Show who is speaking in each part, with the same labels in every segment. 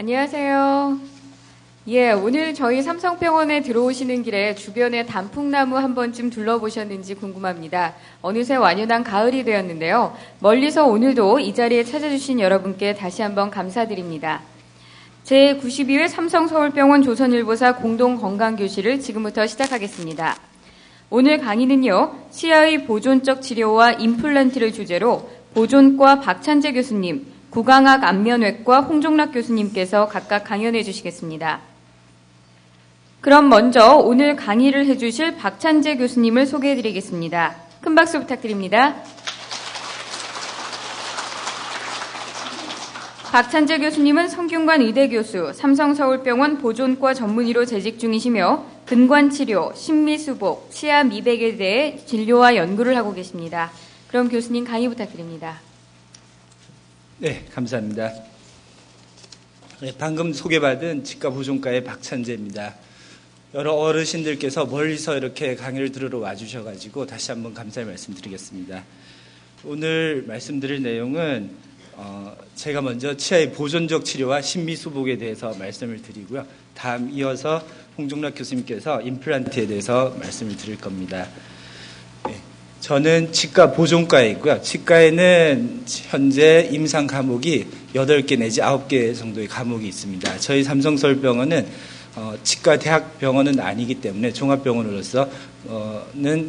Speaker 1: 안녕하세요. 오늘 저희 삼성병원에 들어오시는 길에 주변에 단풍나무 한 번쯤 둘러보셨는지 궁금합니다. 어느새 완연한 가을이 되었는데요. 멀리서 오늘도 이 자리에 찾아주신 여러분께 다시 한번 감사드립니다. 제92회 삼성서울병원 조선일보사 공동건강교실을 지금부터 시작하겠습니다. 오늘 강의는요, 치아의 보존적 치료와 임플란트를 주제로 보존과 박찬재 교수님, 구강학 안면외과 홍종락 교수님께서 각각 강연해 주시겠습니다. 그럼 먼저 오늘 강의를 해주실 박찬재 교수님을 소개해 드리겠습니다. 큰 박수 부탁드립니다. 박찬재 교수님은 성균관 의대교수, 삼성서울병원 보존과 전문의로 재직 중이시며 근관치료, 심미수복, 치아 미백에 대해 진료와 연구를 하고 계십니다. 그럼 교수님 강의 부탁드립니다.
Speaker 2: 네, 감사합니다. 방금 소개받은 치과보존과의 박찬재입니다. 여러 어르신들께서 멀리서 이렇게 강의를 들으러 와주셔가지고 다시 한번 감사의 말씀드리겠습니다. 오늘 말씀드릴 내용은 제가 먼저 치아의 보존적 치료와 심미수복에 대해서 말씀을 드리고요. 다음 이어서 홍종락 교수님께서 임플란트에 대해서 말씀을 드릴 겁니다. 저는 치과 보존과에 있고요. 치과에는 현재 임상 과목이 8개 내지 9개 정도의 과목이 있습니다. 저희 삼성서울병원은 치과 대학병원은 아니기 때문에 종합병원으로서는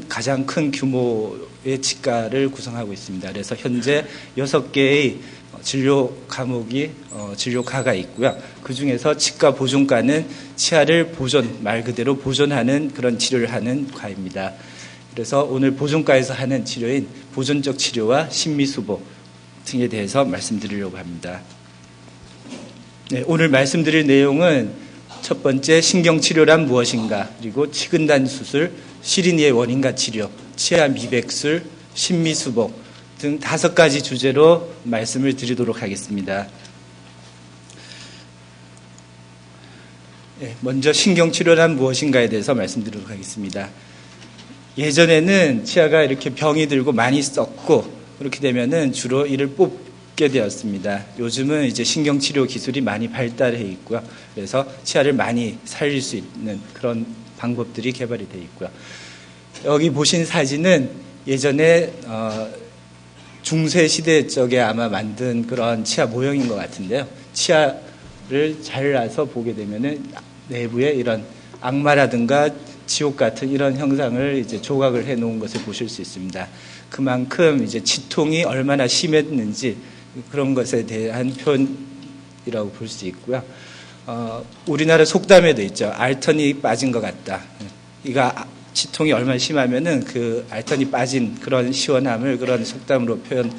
Speaker 2: 가장 큰 규모의 치과를 구성하고 있습니다. 그래서 현재 6개의 진료 과목이 진료과가 있고요. 그중에서 치과 보존과는 치아를 말 그대로 보존하는 그런 치료를 하는 과입니다. 그래서 오늘 보존과에서 하는 치료인 보존적 치료와 심미수복 등에 대해서 말씀드리려고 합니다. 네, 오늘 말씀드릴 내용은 첫 번째 신경치료란 무엇인가, 그리고 치근단 수술, 시린이의 원인과 치료, 치아 미백술, 심미수복 등 5가지 주제로 말씀을 드리도록 하겠습니다. 네, 먼저 신경치료란 무엇인가에 대해서 말씀드리도록 하겠습니다. 예전에는 치아가 이렇게 병이 들고 많이 썩고 그렇게 되면은 주로 이를 뽑게 되었습니다. 요즘은 이제 신경치료 기술이 많이 발달해 있고요. 그래서 치아를 많이 살릴 수 있는 그런 방법들이 개발이 되어 있고요. 여기 보신 사진은 예전에 중세 시대 쪽에 아마 만든 그런 치아 모형인 것 같은데요. 치아를 잘라서 보게 되면은 내부에 이런 악마라든가 지옥 같은 이런 형상을 이제 조각을 해 놓은 것을 보실 수 있습니다. 그만큼 이제 치통이 얼마나 심했는지 그런 것에 대한 표현이라고 볼 수 있고요. 우리나라 속담에도 있죠. 알턴이 빠진 것 같다. 이가 치통이 얼마나 심하면은 그 알턴이 빠진 그런 시원함을 그런 속담으로 표현을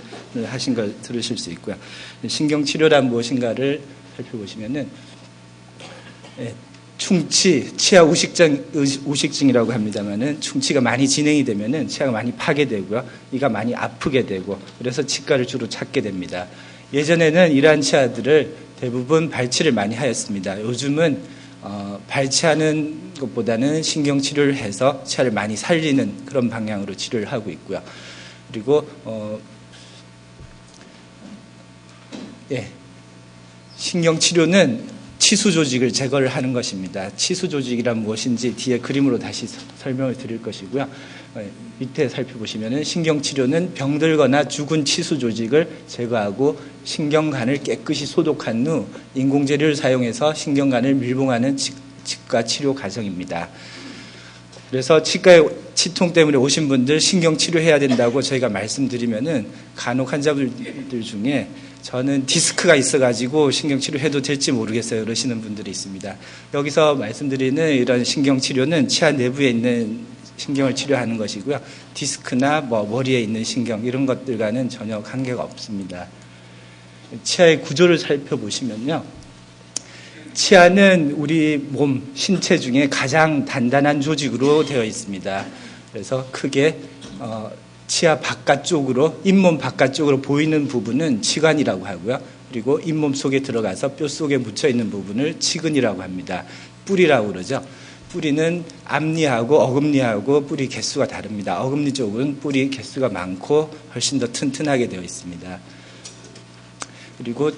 Speaker 2: 하신 걸 들으실 수 있고요. 신경치료란 무엇인가를 살펴보시면은, 충치, 치아 우식증이라고 합니다만은 충치가 많이 진행이 되면은 치아가 많이 파괴되고요. 이가 많이 아프게 되고 그래서 치과를 주로 찾게 됩니다. 예전에는 이러한 치아들을 대부분 발치를 많이 하였습니다. 요즘은 발치하는 것보다는 신경치료를 해서 치아를 많이 살리는 그런 방향으로 치료를 하고 있고요. 그리고 신경치료는 치수 조직을 제거를 하는 것입니다. 치수 조직이란 무엇인지 뒤에 그림으로 다시 설명을 드릴 것이고요. 밑에 살펴보시면은 신경치료는 병들거나 죽은 치수 조직을 제거하고 신경관을 깨끗이 소독한 후 인공재료를 사용해서 신경관을 밀봉하는 치과 치료 과정입니다. 그래서 치과에 치통 때문에 오신 분들 신경치료해야 된다고 저희가 말씀드리면은 간혹 환자분들 중에 저는 디스크가 있어가지고 신경치료해도 될지 모르겠어요 그러시는 분들이 있습니다. 여기서 말씀드리는 이런 신경치료는 치아 내부에 있는 신경을 치료하는 것이고요. 디스크나 머리에 있는 신경 이런 것들과는 전혀 관계가 없습니다. 치아의 구조를 살펴보시면요. 치아는 우리 몸, 신체 중에 가장 단단한 조직으로 되어 있습니다. 그래서 크게 치아 바깥쪽으로, 잇몸 바깥쪽으로 보이는 부분은 치관이라고 하고요. 그리고 잇몸 속에 들어가서 뼈 속에 묻혀 있는 부분을 치근이라고 합니다. 뿌리라고 그러죠. 뿌리는 앞니하고 어금니하고 뿌리 개수가 다릅니다. 어금니 쪽은 뿌리 개수가 많고 훨씬 더 튼튼하게 되어 있습니다. 그리고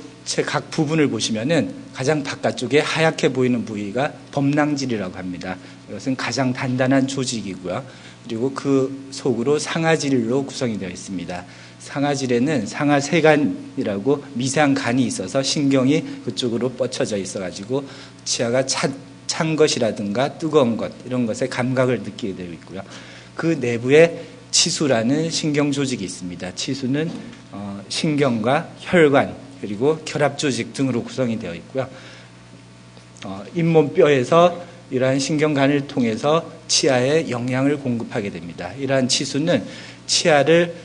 Speaker 2: 각 부분을 보시면은 가장 바깥쪽에 하얗게 보이는 부위가 범낭질이라고 합니다. 이것은 가장 단단한 조직이고요. 그리고 그 속으로 상아질로 구성이 되어 있습니다. 상아질에는 상아세간이라고 미세한 있어서 신경이 그쪽으로 뻗쳐져 있어가지고 치아가 찬 것이라든가 뜨거운 것 이런 것에 감각을 느끼게 되어 있고요. 그 내부에 치수라는 신경 조직이 있습니다. 치수는 신경과 혈관 그리고 결합 조직 등으로 구성이 되어 있고요. 잇몸뼈에서 이러한 신경관을 통해서 치아에 영양을 공급하게 됩니다. 이러한 치수는 치아를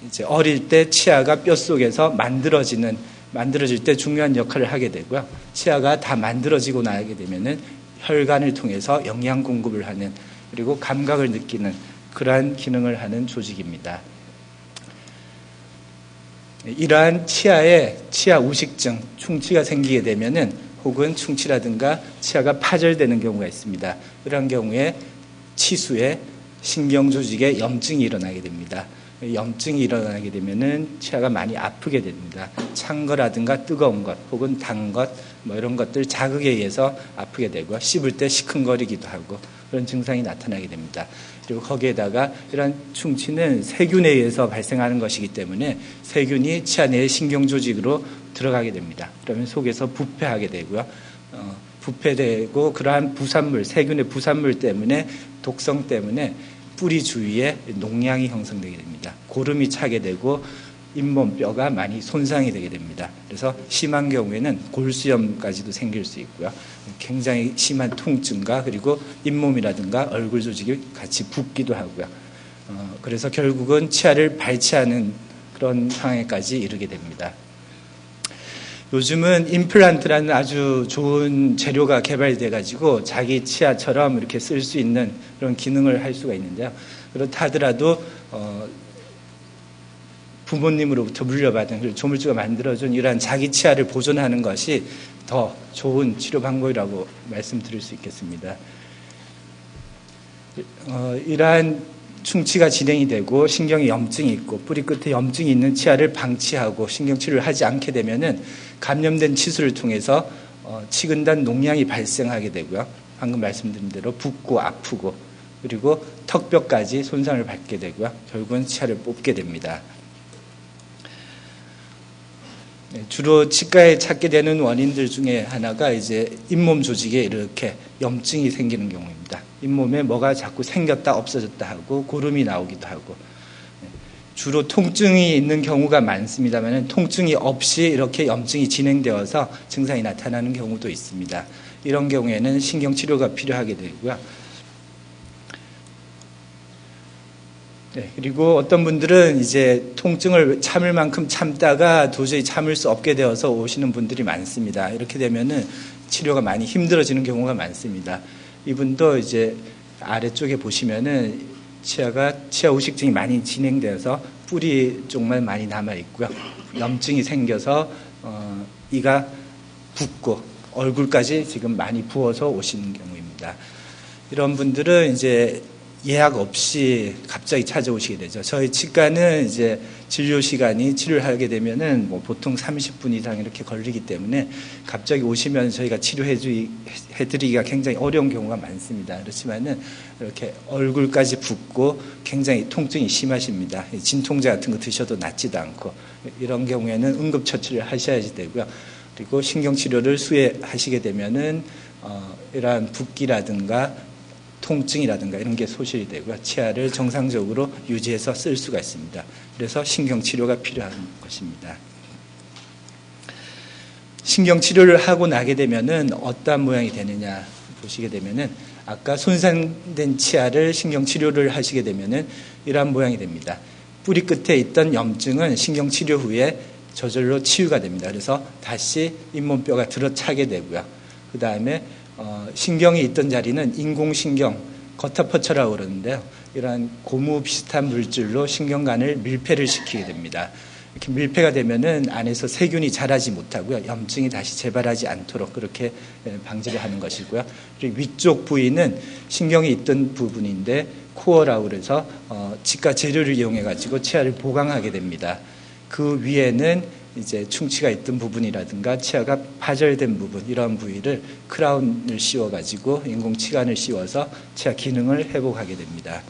Speaker 2: 이제 어릴 때 치아가 뼛속에서 만들어질 때 중요한 역할을 하게 되고요. 치아가 다 만들어지고 나게 되면은 혈관을 통해서 영양 공급을 하는 그리고 감각을 느끼는 그러한 기능을 하는 조직입니다. 이러한 치아에 치아 우식증, 충치가 생기게 되면은 혹은 충치라든가 치아가 파절되는 경우가 있습니다. 그런 경우에 치수에 신경 조직에 염증이 일어나게 됩니다. 염증이 일어나게 되면은 치아가 많이 아프게 됩니다. 찬 거라든가 뜨거운 것 혹은 단 것 이런 것들 자극에 의해서 아프게 되고 씹을 때 시큰거리기도 하고 그런 증상이 나타나게 됩니다. 그리고 거기에다가 이런 충치는 세균에 의해서 발생하는 것이기 때문에 세균이 치아 내의 신경 조직으로 들어가게 됩니다. 그러면 속에서 부패하게 되고요. 부패되고 그러한 부산물, 세균의 부산물 때문에 독성 때문에 뿌리 주위에 농양이 형성되게 됩니다. 고름이 차게 되고 잇몸뼈가 많이 손상이 되게 됩니다. 그래서 심한 경우에는 골수염까지도 생길 수 있고요. 굉장히 심한 통증과 그리고 잇몸이라든가 얼굴 조직이 같이 붓기도 하고요. 그래서 결국은 치아를 발치하는 그런 상황에까지 이르게 됩니다. 요즘은 임플란트라는 아주 좋은 재료가 개발돼 가지고 자기 치아처럼 이렇게 쓸 수 있는 그런 기능을 할 수가 있는데요. 그렇다 하더라도 부모님으로부터 물려받은 조물주가 만들어준 이러한 자기 치아를 보존하는 것이 더 좋은 치료 방법이라고 말씀드릴 수 있겠습니다. 이러한 충치가 진행이 되고 신경에 염증이 있고 뿌리 끝에 염증이 있는 치아를 방치하고 신경치료를 하지 않게 되면은 감염된 치수를 통해서 치근단 농양이 발생하게 되고요. 방금 말씀드린 대로 붓고 아프고 그리고 턱뼈까지 손상을 받게 되고요. 결국은 치아를 뽑게 됩니다. 주로 치과에 찾게 되는 원인들 중에 하나가 이제 잇몸 조직에 이렇게 염증이 생기는 경우입니다. 잇몸에 뭐가 자꾸 생겼다 없어졌다 하고 고름이 나오기도 하고 주로 통증이 있는 경우가 많습니다만 통증이 없이 이렇게 염증이 진행되어서 증상이 나타나는 경우도 있습니다. 이런 경우에는 신경치료가 필요하게 되고요. 그리고 어떤 분들은 이제 통증을 참을 만큼 참다가 도저히 참을 수 없게 되어서 오시는 분들이 많습니다. 이렇게 되면은 치료가 많이 힘들어지는 경우가 많습니다. 이분도 이제 아래쪽에 보시면은 치아 우식증이 많이 진행되어서 뿌리 쪽만 많이 남아 있고요. 염증이 생겨서 이가 붓고 얼굴까지 지금 많이 부어서 오시는 경우입니다. 이런 분들은 이제 예약 없이 갑자기 찾아오시게 되죠. 저희 치과는 이제 진료 시간이 치료를 하게 되면은 보통 30분 이상 이렇게 걸리기 때문에 갑자기 오시면 저희가 치료해드리기가 굉장히 어려운 경우가 많습니다. 그렇지만은 이렇게 얼굴까지 붓고 굉장히 통증이 심하십니다. 진통제 같은 거 드셔도 낫지도 않고 이런 경우에는 응급처치를 하셔야지 되고요. 그리고 신경치료를 수행하시게 되면은 이러한 붓기라든가 통증이라든가 이런 게 소실이 되고요. 치아를 정상적으로 유지해서 쓸 수가 있습니다. 그래서 신경치료가 필요한 것입니다. 신경치료를 하고 나게 되면은 어떠한 모양이 되느냐 보시게 되면은 아까 손상된 치아를 신경치료를 하시게 되면은 이러한 모양이 됩니다. 뿌리 끝에 있던 염증은 신경치료 후에 저절로 치유가 됩니다. 그래서 다시 잇몸뼈가 들어차게 되고요. 그 다음에 신경이 있던 자리는 인공신경, 거타퍼처라고 그러는데요. 이러한 고무 비슷한 물질로 신경관을 밀폐를 시키게 됩니다. 이렇게 밀폐가 되면은 안에서 세균이 자라지 못하고요. 염증이 다시 재발하지 않도록 그렇게 방지를 하는 것이고요. 그리고 위쪽 부위는 신경이 있던 부분인데 코어라고 그래서 치과 재료를 이용해 가지고 치아를 보강하게 됩니다. 그 위에는 이제 충치가 있던 부분이라든가 치아가 파절된 부분, 이러한 부위를 크라운을 씌워가지고 인공치관을 씌워서 치아 기능을 회복하게 됩니다.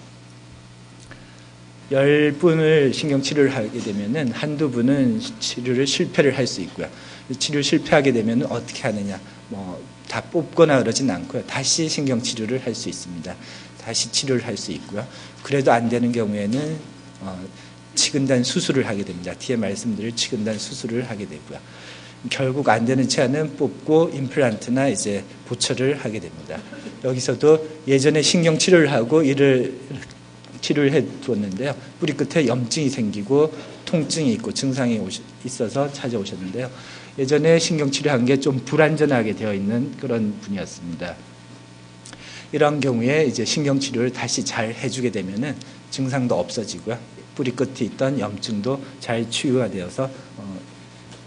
Speaker 2: 10분을 신경치료를 하게 되면은 한두 분은 치료를 실패를 할 수 있고요. 치료 실패하게 되면 어떻게 하느냐, 다 뽑거나 그러진 않고요. 다시 신경치료를 할 수 있습니다. 다시 치료를 할 수 있고요. 그래도 안 되는 경우에는 치근단 수술을 하게 됩니다. 뒤에 말씀드릴 치근단 수술을 하게 되고요. 결국 안 되는 치아는 뽑고 임플란트나 이제 보철을 하게 됩니다. 여기서도 예전에 신경치료를 하고 이를 치료를 해 두었는데요. 뿌리 끝에 염증이 생기고 통증이 있고 증상이 있어서 찾아오셨는데요. 예전에 신경치료한 게 좀 불완전하게 되어 있는 그런 분이었습니다. 이런 경우에 이제 신경치료를 다시 잘 해주게 되면은 증상도 없어지고요. 뿌리 끝에 있던 염증도 잘 치유가 되어서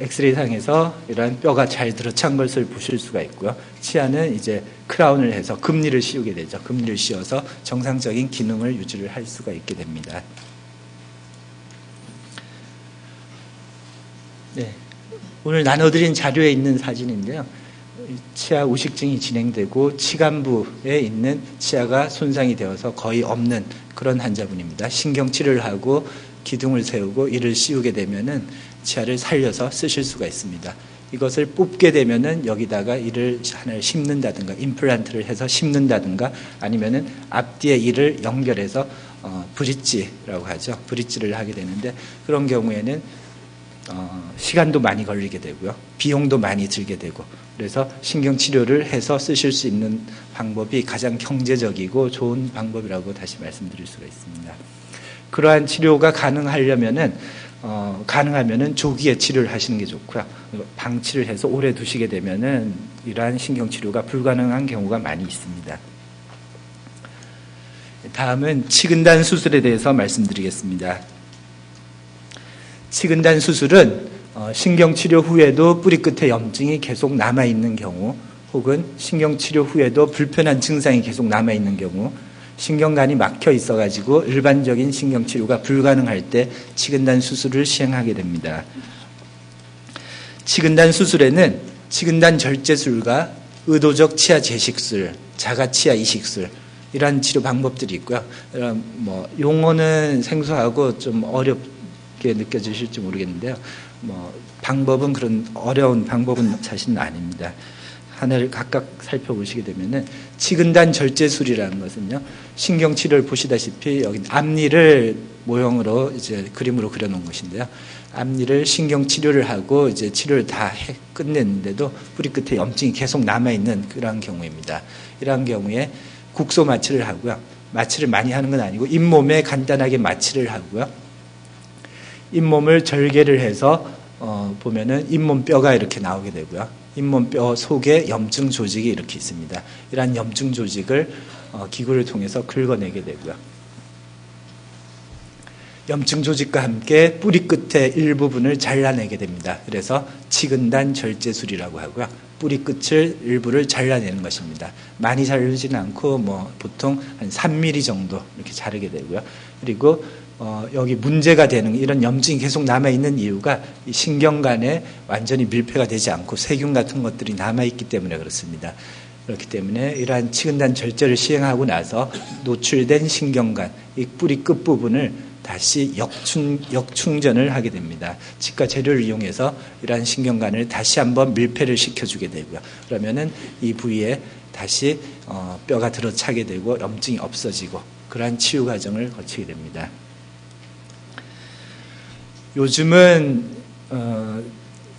Speaker 2: 엑스레이상에서 이러한 뼈가 잘 들어찬 것을 보실 수가 있고요. 치아는 이제 크라운을 해서 금리를 씌우게 되죠. 금리를 씌워서 정상적인 기능을 유지를 할 수가 있게 됩니다. 네, 오늘 나눠드린 자료에 있는 사진인데요. 치아 우식증이 진행되고 치간부에 있는 치아가 손상이 되어서 거의 없는 그런 환자분입니다. 신경치료를 하고 기둥을 세우고 이를 씌우게 되면은 치아를 살려서 쓰실 수가 있습니다. 이것을 뽑게 되면은 여기다가 이를 하나를 심는다든가 임플란트를 해서 심는다든가 아니면은 앞뒤에 이를 연결해서 브릿지라고 하죠. 브릿지를 하게 되는데 그런 경우에는 시간도 많이 걸리게 되고요. 비용도 많이 들게 되고 그래서 신경치료를 해서 쓰실 수 있는 방법이 가장 경제적이고 좋은 방법이라고 다시 말씀드릴 수가 있습니다. 그러한 치료가 가능하면은 조기에 치료를 하시는 게 좋고요. 방치를 해서 오래 두시게 되면은 이러한 신경치료가 불가능한 경우가 많이 있습니다. 다음은 치근단 수술에 대해서 말씀드리겠습니다. 치근단 수술은 신경치료 후에도 뿌리 끝에 염증이 계속 남아있는 경우 혹은 신경치료 후에도 불편한 증상이 계속 남아있는 경우 신경관이 막혀 있어가지고 일반적인 신경치료가 불가능할 때 치근단 수술을 시행하게 됩니다. 치근단 수술에는 치근단 절제술과 의도적 치아 재식술, 자가치아 이식술 이러한 치료 방법들이 있고요. 용어는 생소하고 좀 어렵게 느껴지실지 모르겠는데요. 방법은 그런 어려운 방법은 사실은 아닙니다. 하나를 각각 살펴보시게 되면은 치근단 절제술이라는 것은요. 신경치료를 보시다시피 여기 앞니를 모형으로 이제 그림으로 그려놓은 것인데요. 앞니를 신경치료를 하고 이제 치료를 다 끝냈는데도 뿌리 끝에 염증이 계속 남아있는 그러한 경우입니다. 이러한 경우에 국소 마취를 하고요. 마취를 많이 하는 건 아니고 잇몸에 간단하게 마취를 하고요. 잇몸을 절개를 해서 보면은 잇몸뼈가 이렇게 나오게 되고요. 잇몸뼈 속에 염증 조직이 이렇게 있습니다. 이러한 염증 조직을 기구를 통해서 긁어내게 되고요. 염증 조직과 함께 뿌리 끝의 일부분을 잘라내게 됩니다. 그래서 치근단 절제술이라고 하고요. 뿌리 끝을 일부를 잘라내는 것입니다. 많이 자르지는 않고 보통 한 3mm 정도 이렇게 자르게 되고요. 그리고 여기 문제가 되는 이런 염증이 계속 남아있는 이유가 이 신경관에 완전히 밀폐가 되지 않고 세균 같은 것들이 남아있기 때문에 그렇습니다. 그렇기 때문에 이러한 치근단 절제를 시행하고 나서 노출된 신경관, 이 뿌리 끝부분을 다시 역충전을 하게 됩니다. 치과 재료를 이용해서 이러한 신경관을 다시 한번 밀폐를 시켜주게 되고요. 그러면은 이 부위에 다시 뼈가 들어차게 되고 염증이 없어지고 그러한 치유 과정을 거치게 됩니다. 요즘은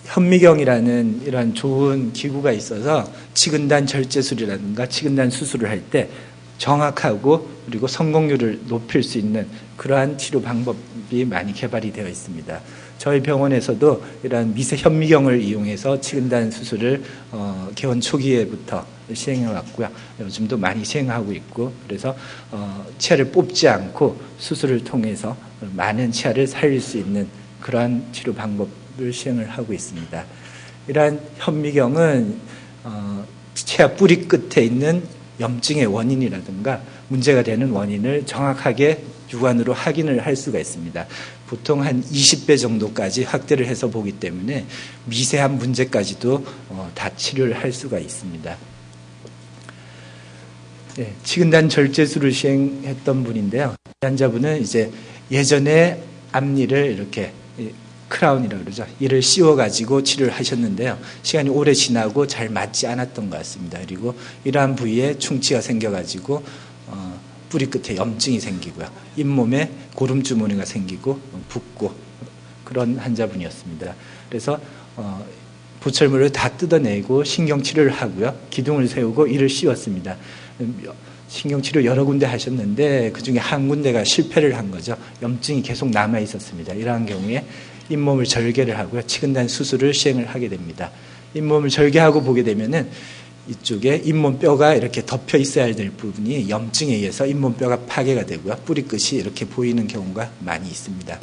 Speaker 2: 현미경이라는 이런 좋은 기구가 있어서 치근단 절제술이라든가 치근단 수술을 할 때 정확하고 그리고 성공률을 높일 수 있는 그러한 치료 방법이 많이 개발이 되어 있습니다. 저희 병원에서도 이러한 미세 현미경을 이용해서 치근단 수술을 개원 초기에부터 시행해 왔고요. 요즘도 많이 시행하고 있고 그래서 치아를 뽑지 않고 수술을 통해서 많은 치아를 살릴 수 있는 그러한 치료 방법을 시행을 하고 있습니다. 이러한 현미경은 치아 뿌리 끝에 있는 염증의 원인이라든가 문제가 되는 원인을 정확하게 육안으로 확인을 할 수가 있습니다. 보통 한 20배 정도까지 확대를 해서 보기 때문에 미세한 문제까지도 다 치료를 할 수가 있습니다. 네, 치근단 절제술을 시행했던 분인데요. 이 환자분은 이제 예전에 앞니를 이렇게 크라운이라고 그러죠. 이를 씌워가지고 치료를 하셨는데요. 시간이 오래 지나고 잘 맞지 않았던 것 같습니다. 그리고 이러한 부위에 충치가 생겨가지고 뿌리 끝에 염증이 생기고요. 잇몸에 고름주머니가 생기고 붓고 그런 환자분이었습니다. 그래서 보철물을 다 뜯어내고 신경치료를 하고요. 기둥을 세우고 이를 씌웠습니다. 신경치료 여러 군데 하셨는데 그중에 한 군데가 실패를 한 거죠. 염증이 계속 남아 있었습니다. 이러한 경우에 잇몸을 절개를 하고요. 치근단 수술을 시행을 하게 됩니다. 잇몸을 절개하고 보게 되면은 이쪽에 잇몸뼈가 이렇게 덮여 있어야 될 부분이 염증에 의해서 잇몸뼈가 파괴가 되고요. 뿌리 끝이 이렇게 보이는 경우가 많이 있습니다.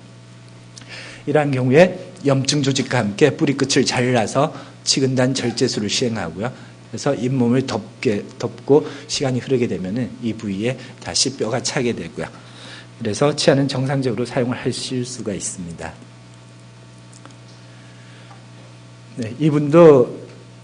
Speaker 2: 이러한 경우에 염증 조직과 함께 뿌리 끝을 잘라서 치근단 절제술을 시행하고요. 그래서 잇몸을 덮고 시간이 흐르게 되면은 이 부위에 다시 뼈가 차게 되고요. 그래서 치아는 정상적으로 사용을 하실 수가 있습니다. 네, 이분도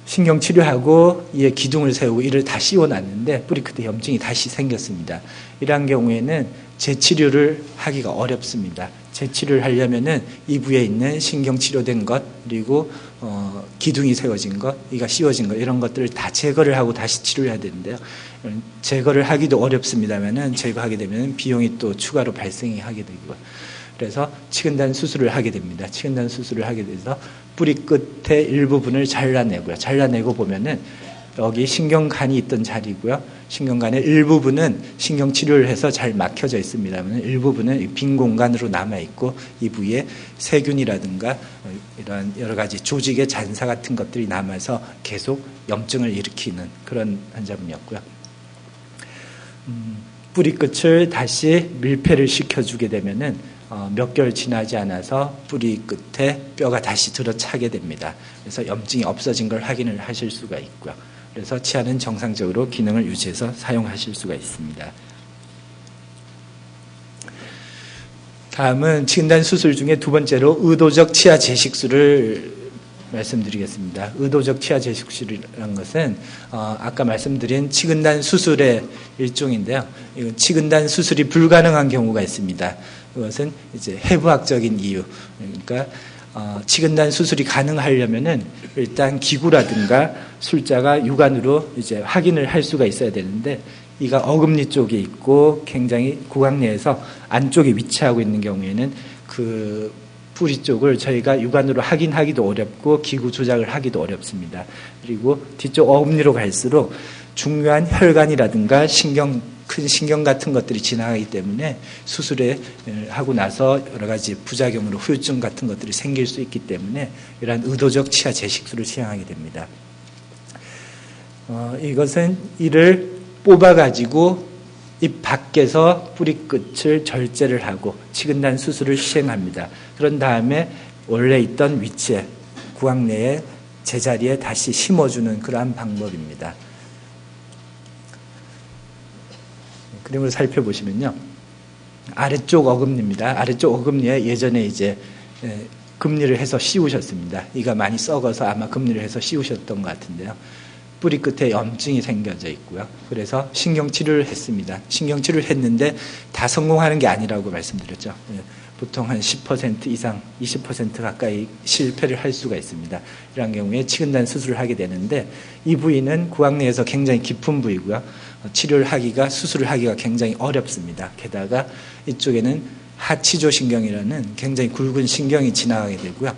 Speaker 2: 신경치료하고 이에 기둥을 세우고 이를 다 씌워놨는데 뿌리 끝에 염증이 다시 생겼습니다. 이러한 경우에는 재치료를 하기가 어렵습니다. 재치료를 하려면은 이 부위에 있는 신경치료된 것 그리고 기둥이 세워진 것, 이가 씌워진 것 이런 것들을 다 제거를 하고 다시 치료를 해야 되는데요. 제거를 하기도 어렵습니다만은 제거하게 되면 비용이 또 추가로 발생이 하게 되고 그래서 치근단 수술을 하게 됩니다. 치근단 수술을 하게 돼서 뿌리 끝의 일부분을 잘라내고요. 잘라내고 보면은 여기 신경관이 있던 자리고요. 신경관의 일부분은 신경치료를 해서 잘 막혀져 있습니다만 일부분은 빈 공간으로 남아있고 이 부위에 세균이라든가 이런 여러 가지 조직의 잔사 같은 것들이 남아서 계속 염증을 일으키는 그런 환자분이었고요. 뿌리 끝을 다시 밀폐를 시켜주게 되면은 몇 개월 지나지 않아서 뿌리 끝에 뼈가 다시 들어차게 됩니다. 그래서 염증이 없어진 걸 확인을 하실 수가 있고요. 그래서 치아는 정상적으로 기능을 유지해서 사용하실 수가 있습니다. 다음은 치근단 수술 중에 두 번째로 의도적 치아 제식술을 말씀드리겠습니다. 의도적 치아 제식술이라는 것은 아까 말씀드린 치근단 수술의 일종인데요. 이건 치근단 수술이 불가능한 경우가 있습니다. 그것은 이제 해부학적인 이유. 그러니까 치근단 수술이 가능하려면은 일단 기구라든가 술자가 육안으로 이제 확인을 할 수가 있어야 되는데 이가 어금니 쪽에 있고 굉장히 구강 내에서 안쪽에 위치하고 있는 경우에는 그 뿌리 쪽을 저희가 육안으로 확인하기도 어렵고 기구 조작을 하기도 어렵습니다. 그리고 뒤쪽 어금니로 갈수록 중요한 혈관이라든가 큰 신경 같은 것들이 지나가기 때문에 수술을 하고 나서 여러 가지 부작용으로 후유증 같은 것들이 생길 수 있기 때문에 이러한 의도적 치아 제식술을 시행하게 됩니다. 이것은 이를 뽑아가지고 입 밖에서 뿌리 끝을 절제를 하고 치근단 수술을 시행합니다. 그런 다음에 원래 있던 위치에 구강 내에 제자리에 다시 심어주는 그러한 방법입니다. 그림을 살펴보시면요. 아래쪽 어금니입니다. 아래쪽 어금니에 예전에 이제 금리를 해서 씌우셨습니다. 이가 많이 썩어서 아마 금리를 해서 씌우셨던 것 같은데요. 뿌리 끝에 염증이 생겨져 있고요. 그래서 신경치료를 했습니다. 신경치료를 했는데 다 성공하는 게 아니라고 말씀드렸죠. 보통 한 10% 이상, 20% 가까이 실패를 할 수가 있습니다. 이런 경우에 치근단 수술을 하게 되는데 이 부위는 구강 내에서 굉장히 깊은 부위고요. 치료를 하기가, 수술을 하기가 굉장히 어렵습니다. 게다가 이쪽에는 하치조신경이라는 굉장히 굵은 신경이 지나가게 되고요.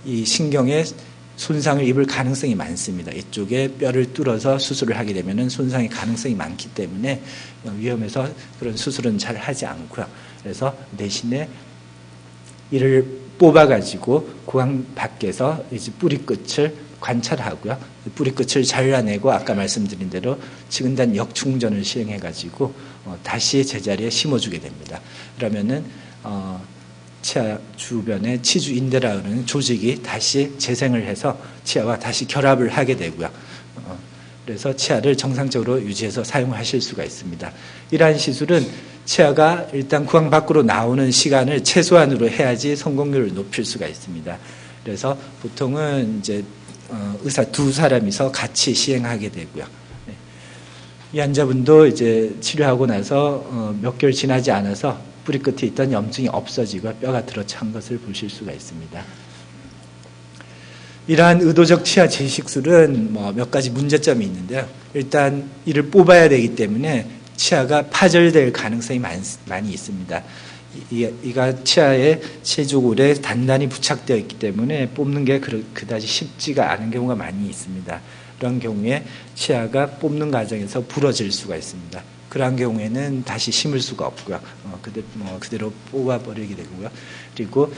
Speaker 2: 이 신경에 손상을 입을 가능성이 많습니다. 이쪽에 뼈를 뚫어서 수술을 하게 되면 손상의 가능성이 많기 때문에 위험해서 그런 수술은 잘 하지 않고요. 그래서 대신에 이를 뽑아가지고 구강 밖에서 이제 뿌리 끝을 관찰하고요. 뿌리 끝을 잘라내고 아까 말씀드린 대로 치근단 역충전을 시행해가지고 다시 제자리에 심어주게 됩니다. 그러면은 치아 주변에 치주인대라 하는 조직이 다시 재생을 해서 치아와 다시 결합을 하게 되고요. 그래서 치아를 정상적으로 유지해서 사용하실 수가 있습니다. 이러한 시술은 치아가 일단 구강 밖으로 나오는 시간을 최소한으로 해야지 성공률을 높일 수가 있습니다. 그래서 보통은 이제 의사 두 사람이서 같이 시행하게 되고요. 이 환자분도 이제 치료하고 나서 몇 개월 지나지 않아서 뿌리 끝에 있던 염증이 없어지고 뼈가 들어찬 것을 보실 수가 있습니다. 이러한 의도적 치아 제식술은 몇 가지 문제점이 있는데요. 일단 이를 뽑아야 되기 때문에 치아가 파절될 가능성이 많이 있습니다. 이가 치아에 치조골에 단단히 부착되어 있기 때문에 뽑는 게 그다지 쉽지가 않은 경우가 많이 있습니다. 그런 경우에 치아가 뽑는 과정에서 부러질 수가 있습니다. 그러한 경우에는 다시 심을 수가 없고요. 그대로 뽑아버리게 되고요. 그리고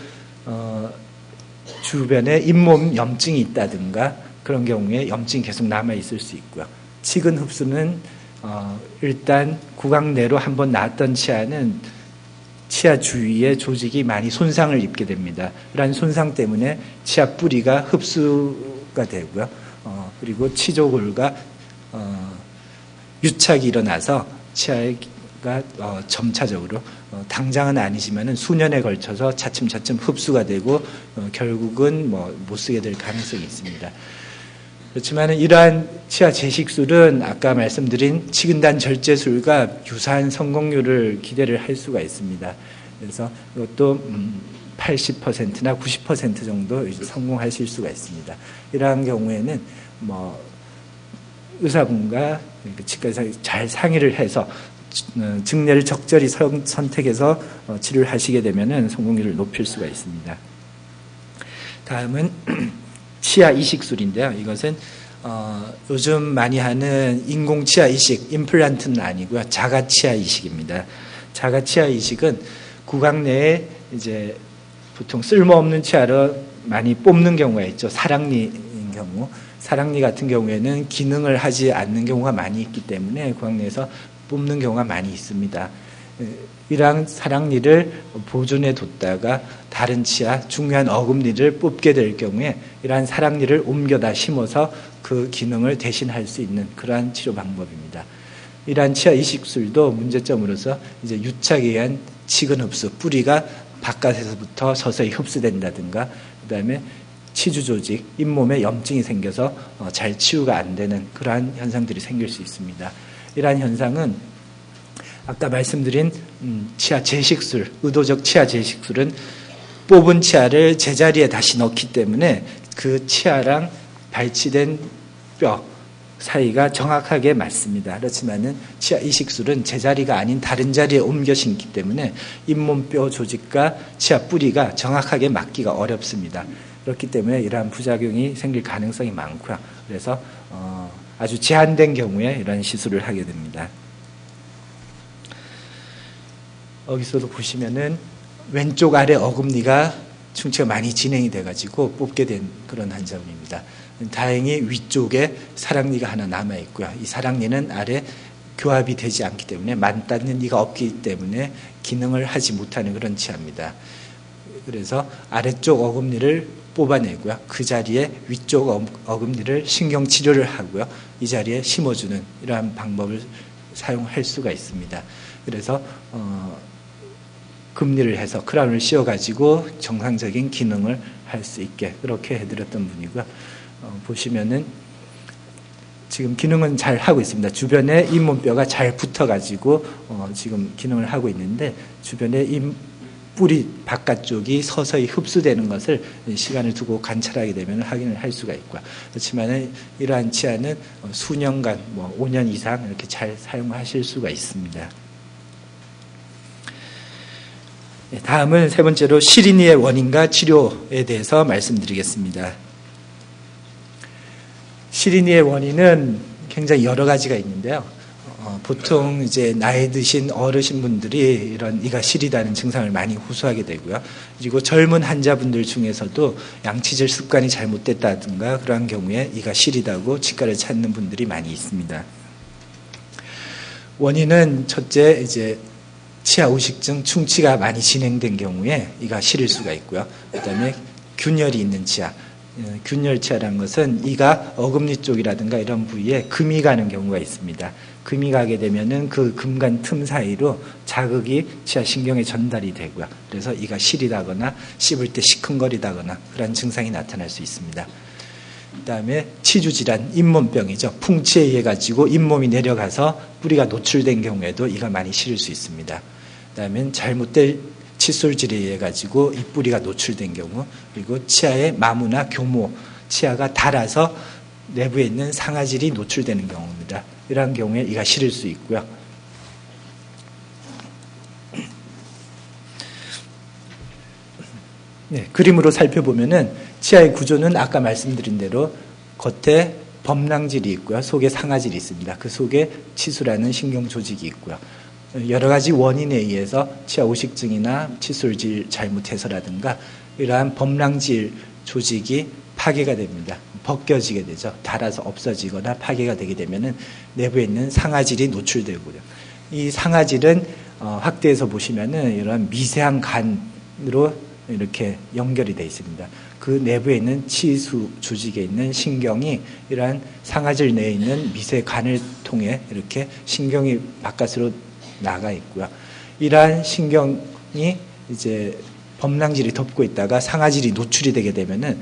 Speaker 2: 주변에 잇몸 염증이 있다든가 그런 경우에 염증이 계속 남아 있을 수 있고요. 치근 흡수는 일단 구강 내로 한번 나왔던 치아는 치아 주위에 조직이 많이 손상을 입게 됩니다. 그러한 손상 때문에 치아 뿌리가 흡수가 되고요. 그리고 치조골과 유착이 일어나서 치아가 점차적으로 당장은 아니지만은 수년에 걸쳐서 차츰차츰 흡수가 되고 결국은 못 쓰게 될 가능성이 있습니다. 그렇지만 이러한 치아 제식술은 아까 말씀드린 치근단 절제술과 유사한 성공률을 기대를 할 수가 있습니다. 그래서 이것도 80%나 90% 정도 성공하실 수가 있습니다. 이러한 경우에는 의사분과 치과의사 잘 상의를 해서 증례를 적절히 선택해서 치료를 하시게 되면 성공률을 높일 수가 있습니다. 다음은 치아 이식술인데요. 이것은 요즘 많이 하는 인공 치아 이식, 임플란트는 아니고요. 자가 치아 이식입니다. 자가 치아 이식은 구강 내에 이제 보통 쓸모없는 치아를 많이 뽑는 경우가 있죠. 사랑니인 경우. 사랑니 같은 경우에는 기능을 하지 않는 경우가 많이 있기 때문에 구강 내에서 뽑는 경우가 많이 있습니다. 이러한 사랑니를 보존해 뒀다가 다른 치아, 중요한 어금니를 뽑게 될 경우에 이러한 사랑니를 옮겨다 심어서 그 기능을 대신할 수 있는 그러한 치료 방법입니다. 이러한 치아 이식술도 문제점으로서 이제 유착에 의한 치근 흡수, 뿌리가 바깥에서부터 서서히 흡수된다든가, 그 다음에 치주 조직, 잇몸에 염증이 생겨서 잘 치유가 안 되는 그러한 현상들이 생길 수 있습니다. 이러한 현상은 아까 말씀드린 치아 제식술, 의도적 치아 제식술은 뽑은 치아를 제자리에 다시 넣기 때문에 그 치아랑 발치된 뼈 사이가 정확하게 맞습니다. 그렇지만은 치아 이식술은 제자리가 아닌 다른 자리에 옮겨 심기 때문에 잇몸 뼈 조직과 치아 뿌리가 정확하게 맞기가 어렵습니다. 그렇기 때문에 이러한 부작용이 생길 가능성이 많고요. 그래서 아주 제한된 경우에 이러한 시술을 하게 됩니다. 여기서도 보시면은 왼쪽 아래 어금니가 충치가 많이 진행이 돼가지고 뽑게 된 그런 환자분입니다. 다행히 위쪽에 사랑니가 하나 남아 있고요. 이 사랑니는 아래 교합이 되지 않기 때문에 맞닿는 이가 없기 때문에 기능을 하지 못하는 그런 치아입니다. 그래서 아래쪽 어금니를 뽑아내고요. 그 자리에 위쪽 어금니를 신경치료를 하고요. 이 자리에 심어주는 이러한 방법을 사용할 수가 있습니다. 그래서 금리를 해서 크라운을 씌워가지고 정상적인 기능을 할 수 있게 그렇게 해드렸던 분이고요. 보시면은 지금 기능은 잘 하고 있습니다. 주변에 잇몸뼈가 잘 붙어가지고 지금 기능을 하고 있는데 주변에 뿌리 바깥쪽이 서서히 흡수되는 것을 시간을 두고 관찰하게 되면 확인을 할 수가 있고요. 그렇지만 이러한 치아는 수년간, 5년 이상 이렇게 잘 사용하실 수가 있습니다. 다음은 세 번째로 시리니의 원인과 치료에 대해서 말씀드리겠습니다. 시리니의 원인은 굉장히 여러 가지가 있는데요. 보통 이제 나이 드신 어르신분들이 이런 이가 시리다는 증상을 많이 호소하게 되고요. 그리고 젊은 환자분들 중에서도 양치질 습관이 잘못됐다든가 그러한 경우에 이가 시리다고 치과를 찾는 분들이 많이 있습니다. 원인은 첫째 이제 치아 우식증, 충치가 많이 진행된 경우에 이가 시릴 수가 있고요. 그다음에 균열이 있는 치아, 균열치아라는 것은 이가 어금니 쪽이라든가 이런 부위에 금이 가는 경우가 있습니다. 금이 가게 되면은 그 금간 틈 사이로 자극이 치아 신경에 전달이 되고요. 그래서 이가 시리다거나 씹을 때 시큰거리다거나 그런 증상이 나타날 수 있습니다. 그다음에 치주질환, 잇몸병이죠. 풍치에 의해 가지고 잇몸이 내려가서 뿌리가 노출된 경우에도 이가 많이 시릴 수 있습니다. 그다음에 잘못된 칫솔질에 의해 가지고 이 뿌리가 노출된 경우, 그리고 치아의 마무나 교모, 치아가 닳아서 내부에 있는 상아질이 노출되는 경우입니다. 이러한 경우에 이가 시릴 수 있고요. 네, 그림으로 살펴보면은 치아의 구조는 아까 말씀드린 대로 겉에 범랑질이 있고요. 속에 상아질이 있습니다. 그 속에 치수라는 신경 조직이 있고요. 여러 가지 원인에 의해서 치아 오식증이나 칫솔질 잘못해서라든가 이러한 범랑질 조직이 파괴가 됩니다. 벗겨지게 되죠. 닳아서 없어지거나 파괴가 되게 되면은 내부에 있는 상아질이 노출되고요. 이 상아질은 확대해서 보시면은 이런 미세한 간으로 이렇게 연결이 되어 있습니다. 그 내부에 있는 치수 조직에 있는 신경이 이러한 상아질 내에 있는 미세 간을 통해 이렇게 신경이 바깥으로 나가 있고요. 이러한 신경이 이제 범랑질이 덮고 있다가 상아질이 노출이 되게 되면은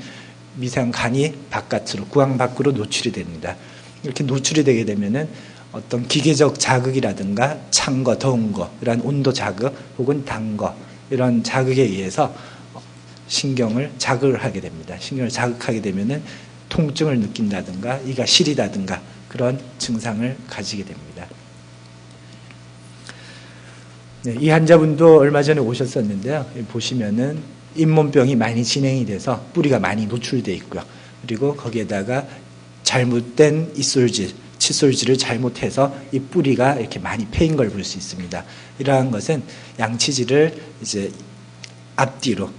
Speaker 2: 미세한 간이 바깥으로 구강 밖으로 노출이 됩니다. 이렇게 노출이 되게 되면은 어떤 기계적 자극이라든가 찬 거, 더운 거, 이런 온도 자극 혹은 단 거 이런 자극에 의해서 신경을 자극을 하게 됩니다. 신경을 자극하게 되면은 통증을 느낀다든가 이가 시리다든가 그런 증상을 가지게 됩니다. 네, 이 환자분도 얼마 전에 오셨었는데요. 보시면은 잇몸병이 많이 진행이 돼서 뿌리가 많이 노출되어 있고요. 그리고 거기에다가 잘못된 잇솔질, 칫솔질을 잘못해서 이 뿌리가 이렇게 많이 패인 걸 볼 수 있습니다. 이러한 것은 양치질을 이제 앞뒤로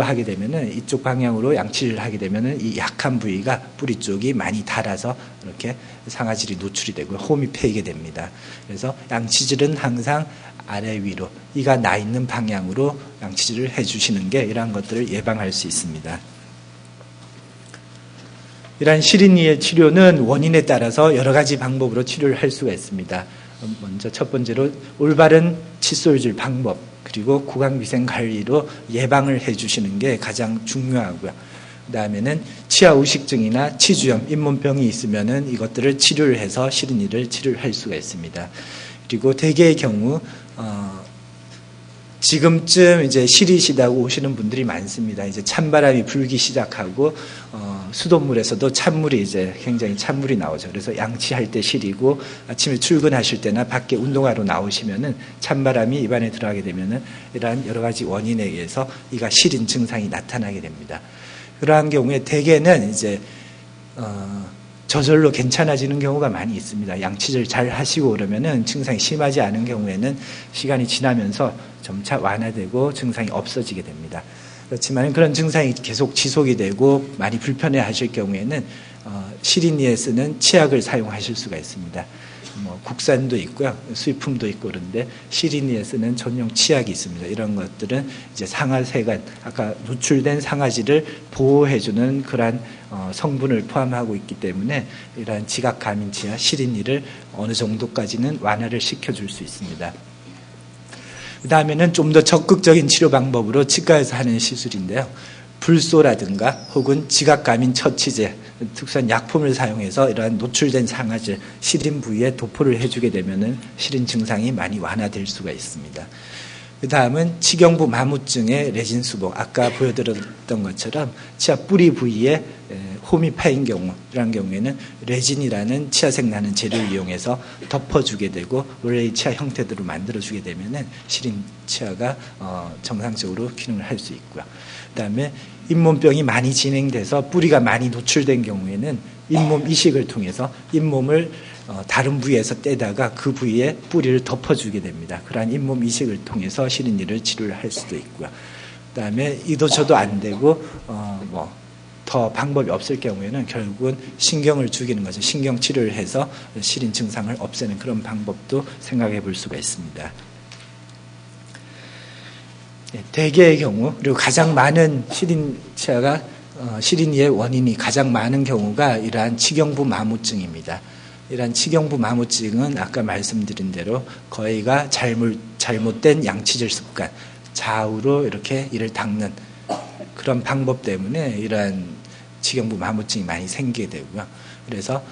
Speaker 2: 하게 되면은 이쪽 방향으로 양치질을 하게 되면은 이 약한 부위가 뿌리 쪽이 많이 닳아서 이렇게 상아질이 노출이 되고 홈이 패이게 됩니다. 그래서 양치질은 항상 아래 위로 이가 나 있는 방향으로 양치질을 해주시는 게 이러한 것들을 예방할 수 있습니다. 이러한 시린이의 치료는 원인에 따라서 여러 가지 방법으로 치료를 할 수가 있습니다. 먼저 첫 번째로 올바른 칫솔질 방법 그리고 구강위생 관리로 예방을 해주시는 게 가장 중요하고요. 그 다음에는 치아 우식증이나 치주염, 잇몸병이 있으면은 이것들을 치료를 해서 시린이를 치료할 수가 있습니다. 그리고 대개의 경우 지금쯤 이제 시리시다고 오시는 분들이 많습니다. 이제 찬바람이 불기 시작하고 수돗물에서도 찬물이 이제 굉장히 찬물이 나오죠. 그래서 양치할 때 시리고 아침에 출근하실 때나 밖에 운동하러 나오시면은 찬바람이 입안에 들어가게 되면은 이러한 여러 가지 원인에 의해서 이가 시린 증상이 나타나게 됩니다. 그러한 경우에 대개는 이제 저절로 괜찮아지는 경우가 많이 있습니다. 양치질 잘 하시고 그러면은 증상이 심하지 않은 경우에는 시간이 지나면서 점차 완화되고 증상이 없어지게 됩니다. 그렇지만 그런 증상이 계속 지속이 되고 많이 불편해 하실 경우에는 시린이에 쓰는 치약을 사용하실 수가 있습니다. 뭐 국산도 있고요, 수입품도 있고 그런데 시린이에 쓰는 전용 치약이 있습니다. 이런 것들은 이제 상아세간, 아까 노출된 상아질을 보호해주는 그러한 성분을 포함하고 있기 때문에 이러한 지각가민치와 시린이를 어느 정도까지는 완화를 시켜줄 수 있습니다. 그 다음에는 좀 더 적극적인 치료 방법으로 치과에서 하는 시술인데요. 불소라든가 혹은 지각가민 처치제, 특수한 약품을 사용해서 이러한 노출된 상아질, 시린 부위에 도포를 해주게 되면은 시린 증상이 많이 완화될 수가 있습니다. 그 다음은 치경부 마무증의 레진 수복, 아까 보여드렸던 것처럼 치아 뿌리 부위에 홈이 파인 경우, 이런 경우에는 레진이라는 치아색 나는 재료를 이용해서 덮어주게 되고 원래 이 치아 형태대로 만들어주게 되면은 시린 치아가 정상적으로 기능을 할 수 있고요. 그 다음에 잇몸병이 많이 진행돼서 뿌리가 많이 노출된 경우에는 잇몸 이식을 통해서 잇몸을 다른 부위에서 떼다가 그 부위에 뿌리를 덮어주게 됩니다. 그러한 잇몸 이식을 통해서 시린이를 치료를 할 수도 있고요. 그 다음에 이도 저도 안 되고 더 방법이 없을 경우에는 결국은 신경을 죽이는 거죠. 신경 치료를 해서 시린 증상을 없애는 그런 방법도 생각해 볼 수가 있습니다. 대개의 경우 그리고 가장 많은 시린 치아가 시린이의 원인이 가장 많은 경우가 이러한 치경부 마모증입니다. 이러한 치경부 마모증은 아까 말씀드린 대로 거의가 잘못된 양치질 습관, 좌우로 이렇게 이를 닦는 그런 방법 때문에 이러한 치경부 마모증이 많이 생기게 되고요. 그래서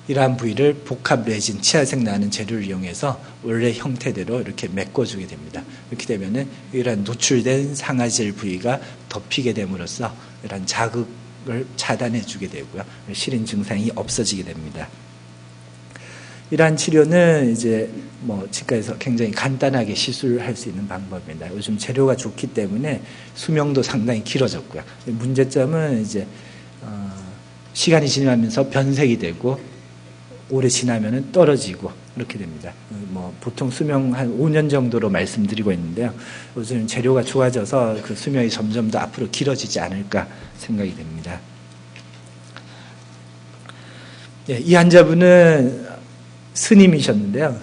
Speaker 2: 이러한 부위를 복합 레진, 치아색 나는 재료를 이용해서 원래 형태대로 이렇게 메꿔주게 됩니다. 이렇게 되면은 이러한 노출된 상아질 부위가 덮이게 됨으로써 이러한 자극을 차단해주게 되고요. 시린 증상이 없어지게 됩니다. 이러한 치료는 이제 치과에서 굉장히 간단하게 시술할 수 있는 방법입니다. 요즘 재료가 좋기 때문에 수명도 상당히 길어졌고요. 문제점은 이제 시간이 지나면서 변색이 되고 오래 지나면은 떨어지고 이렇게 됩니다. 보통 수명 한 5년 정도로 말씀드리고 있는데요. 요즘 재료가 좋아져서 그 수명이 점점 더 앞으로 길어지지 않을까 생각이 됩니다. 이 환자분은 스님이셨는데요.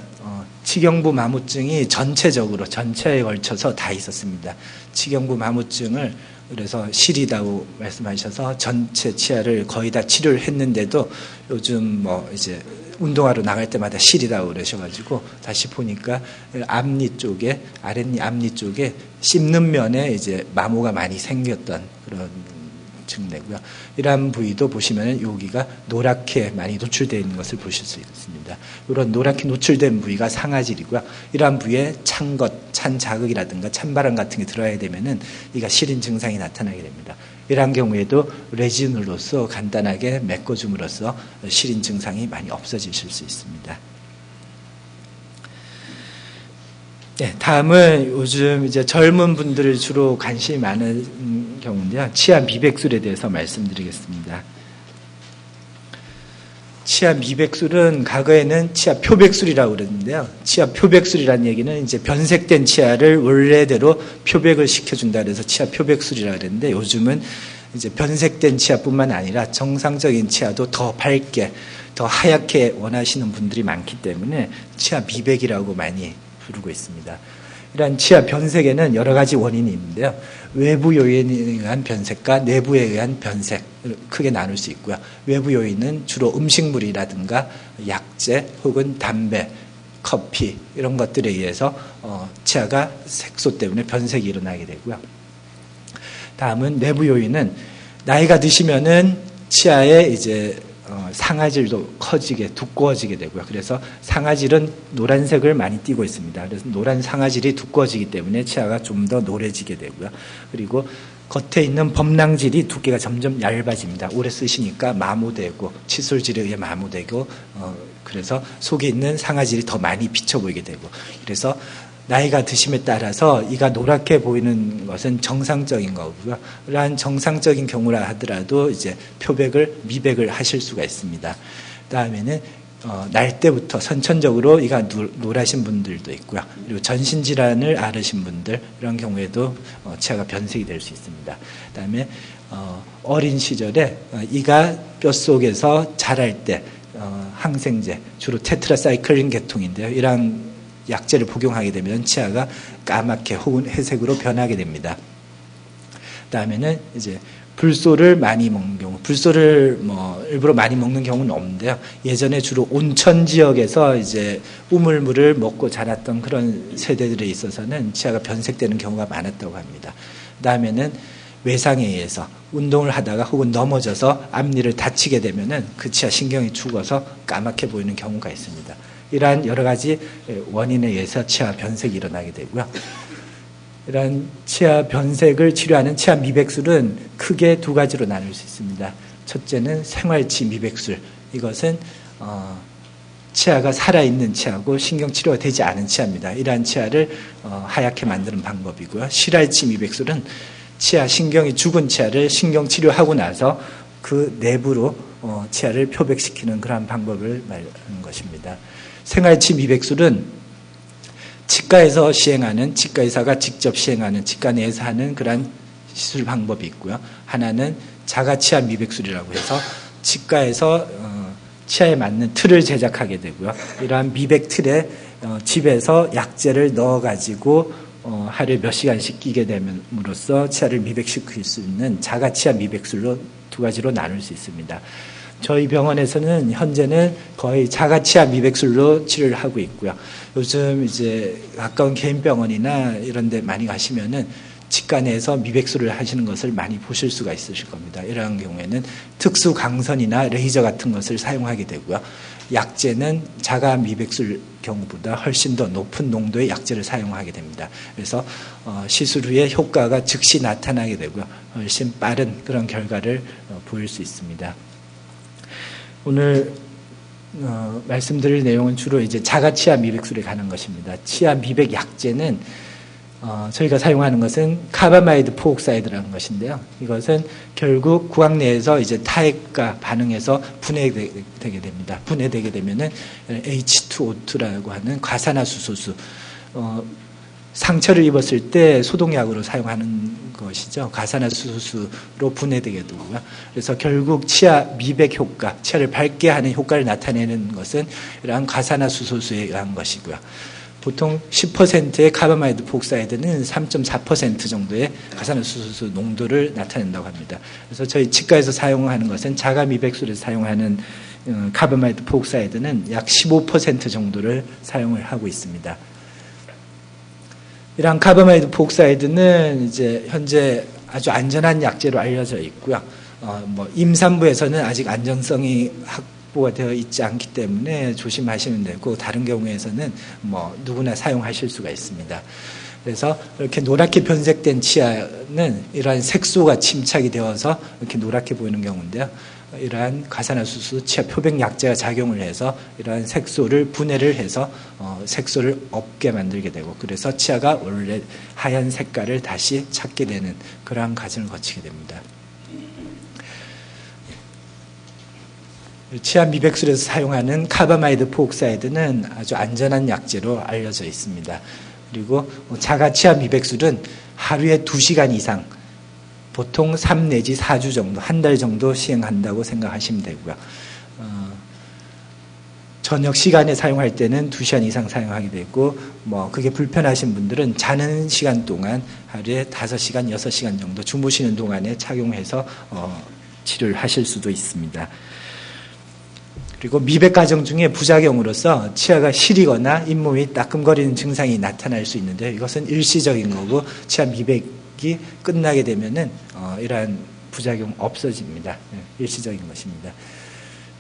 Speaker 2: 치경부 마모증이 전체에 걸쳐서 다 있었습니다. 치경부 마모증을 그래서 시리다고 말씀하셔서 전체 치아를 거의 다 치료를 했는데도 요즘 이제 운동하러 나갈 때마다 시리다고 그러셔가지고 다시 보니까 앞니 쪽에, 아랫니 앞니 쪽에 씹는 면에 이제 마모가 많이 생겼던 그런 증례고요. 이러한 부위도 보시면 여기가 노랗게 많이 노출되어 있는 것을 보실 수 있습니다. 이런 노랗게 노출된 부위가 상아질이고요. 이러한 부위에 찬 자극이라든가 찬바람 같은 게 들어야 되면은 이가 시린 증상이 나타나게 됩니다. 이러한 경우에도 레진으로서 간단하게 메꿔줌으로써 시린 증상이 많이 없어지실 수 있습니다. 네, 다음은 요즘 이제 젊은 분들이 주로 관심이 많은 경우인데요. 치아 미백술에 대해서 말씀드리겠습니다. 치아 미백술은 과거에는 치아 표백술이라고 그랬는데요. 치아 표백술이라는 얘기는 이제 변색된 치아를 원래대로 표백을 시켜준다 그래서 치아 표백술이라고 그랬는데 요즘은 이제 변색된 치아뿐만 아니라 정상적인 치아도 더 밝게, 더 하얗게 원하시는 분들이 많기 때문에 치아 미백이라고 많이 부르고 있습니다. 이러한 치아 변색에는 여러 가지 원인이 있는데요. 외부 요인에 의한 변색과 내부에 의한 변색 크게 나눌 수 있고요. 외부 요인은 주로 음식물이라든가 약재 혹은 담배, 커피 이런 것들에 의해서 치아가 색소 때문에 변색이 일어나게 되고요. 다음은 내부 요인은 나이가 드시면은 치아에 이제 상아질도 커지게 두꺼워지게 되고요. 그래서 상아질은 노란색을 많이 띠고 있습니다. 그래서 노란 상아질이 두꺼워지기 때문에 치아가 좀 더 노래지게 되고요. 그리고 겉에 있는 범랑질이 두께가 점점 얇아집니다. 오래 쓰시니까 마모되고 칫솔질에 의해 마모되고 그래서 속에 있는 상아질이 더 많이 비쳐 보이게 되고 그래서 나이가 드심에 따라서 이가 노랗게 보이는 것은 정상적인 거고요. 그러한 정상적인 경우라 하더라도 이제 표백을 미백을 하실 수가 있습니다. 다음에는 날 때부터 선천적으로 이가 노라신 분들도 있고요. 그리고 전신 질환을 앓으신 분들 이런 경우에도 치아가 변색이 될 수 있습니다. 그다음에 어린 시절에 이가 뼛속에서 자랄 때 항생제 주로 테트라사이클린 계통인데요. 이러한 약제를 복용하게 되면 치아가 까맣게 혹은 회색으로 변하게 됩니다. 다음에는 이제 불소를 많이 먹는 경우, 불소를 일부러 많이 먹는 경우는 없는데요. 예전에 주로 온천 지역에서 이제 우물물을 먹고 자랐던 그런 세대들에 있어서는 치아가 변색되는 경우가 많았다고 합니다. 다음에는 외상에 의해서 운동을 하다가 혹은 넘어져서 앞니를 다치게 되면은 그 치아 신경이 죽어서 까맣게 보이는 경우가 있습니다. 이러한 여러 가지 원인에 의해서 치아 변색이 일어나게 되고요. 이러한 치아 변색을 치료하는 치아 미백술은 크게 두 가지로 나눌 수 있습니다. 첫째는 생활치 미백술. 이것은 치아가 살아있는 치아고 신경치료가 되지 않은 치아입니다. 이러한 치아를 하얗게 만드는 방법이고요. 실활치 미백술은 치아 신경이 죽은 치아를 신경치료하고 나서 그 내부로 치아를 표백시키는 그러한 방법을 말하는 것입니다. 생활치 미백술은 치과에서 시행하는, 치과의사가 직접 시행하는, 치과 내에서 하는 그러한 시술 방법이 있고요. 하나는 자가치아 미백술이라고 해서 치과에서 치아에 맞는 틀을 제작하게 되고요. 이러한 미백 틀에 집에서 약재를 넣어가지고 하루에 몇 시간씩 끼게 됨으로써 치아를 미백시킬 수 있는 자가치아 미백술로 두 가지로 나눌 수 있습니다. 저희 병원에서는 현재는 거의 자가치아 미백술로 치료를 하고 있고요. 요즘 이제 가까운 개인병원이나 이런 데 많이 가시면은 치과 내에서 미백술을 하시는 것을 많이 보실 수가 있으실 겁니다. 이러한 경우에는 특수 강선이나 레이저 같은 것을 사용하게 되고요. 약제는 자가 미백술 경우보다 훨씬 더 높은 농도의 약제를 사용하게 됩니다. 그래서 시술 후에 효과가 즉시 나타나게 되고요. 훨씬 빠른 그런 결과를 보일 수 있습니다. 오늘 말씀드릴 내용은 주로 이제 자가치아 미백술에 관한 것입니다. 치아 미백 약제는 저희가 사용하는 것은 카바마이드 포옥사이드라는 것인데요. 이것은 결국 구강 내에서 이제 타액과 반응해서 분해되게 됩니다. 분해되게 되면은 H2O2라고 하는 과산화수소수, 상처를 입었을 때 소독약으로 사용하는 것이죠. 과산화수소수로 분해되게 되고요. 그래서 결국 치아 미백 효과, 치아를 밝게 하는 효과를 나타내는 것은 이러한 과산화수소수에 의한 것이고요. 보통 10%의 카바마이드 포옥사이드는 3.4% 정도의 과산화수소수 농도를 나타낸다고 합니다. 그래서 저희 치과에서 사용하는 것은 자가 미백술에서 사용하는 카바마이드 포옥사이드는 약 15% 정도를 사용을 하고 있습니다. 이러한 카바마이드 포옥사이드는 이제 현재 아주 안전한 약제로 알려져 있고요. 임산부에서는 아직 안전성이 확보가 되어 있지 않기 때문에 조심하시면 되고, 다른 경우에서는 누구나 사용하실 수가 있습니다. 그래서 이렇게 노랗게 변색된 치아는 이러한 색소가 침착이 되어서 이렇게 노랗게 보이는 경우인데요. 이러한 과산화수소 치아 표백 약제가 작용을 해서 이러한 색소를 분해를 해서 색소를 없게 만들게 되고, 그래서 치아가 원래 하얀 색깔을 다시 찾게 되는 그러한 과정을 거치게 됩니다. 치아 미백술에서 사용하는 카바마이드 포옥사이드는 아주 안전한 약제로 알려져 있습니다. 그리고 자가 치아 미백술은 하루에 2시간 이상, 보통 3 내지 4주 정도, 한 달 정도 시행한다고 생각하시면 되고요. 저녁 시간에 사용할 때는 2시간 이상 사용하게 되고, 그게 불편하신 분들은 자는 시간 동안 하루에 5시간, 6시간 정도 주무시는 동안에 착용해서 치료를 하실 수도 있습니다. 그리고 미백 과정 중에 부작용으로서 치아가 시리거나 잇몸이 따끔거리는 증상이 나타날 수 있는데, 이것은 일시적인 거고, 치아 미백이 끝나게 되면은 이러한 부작용 없어집니다. 일시적인 것입니다.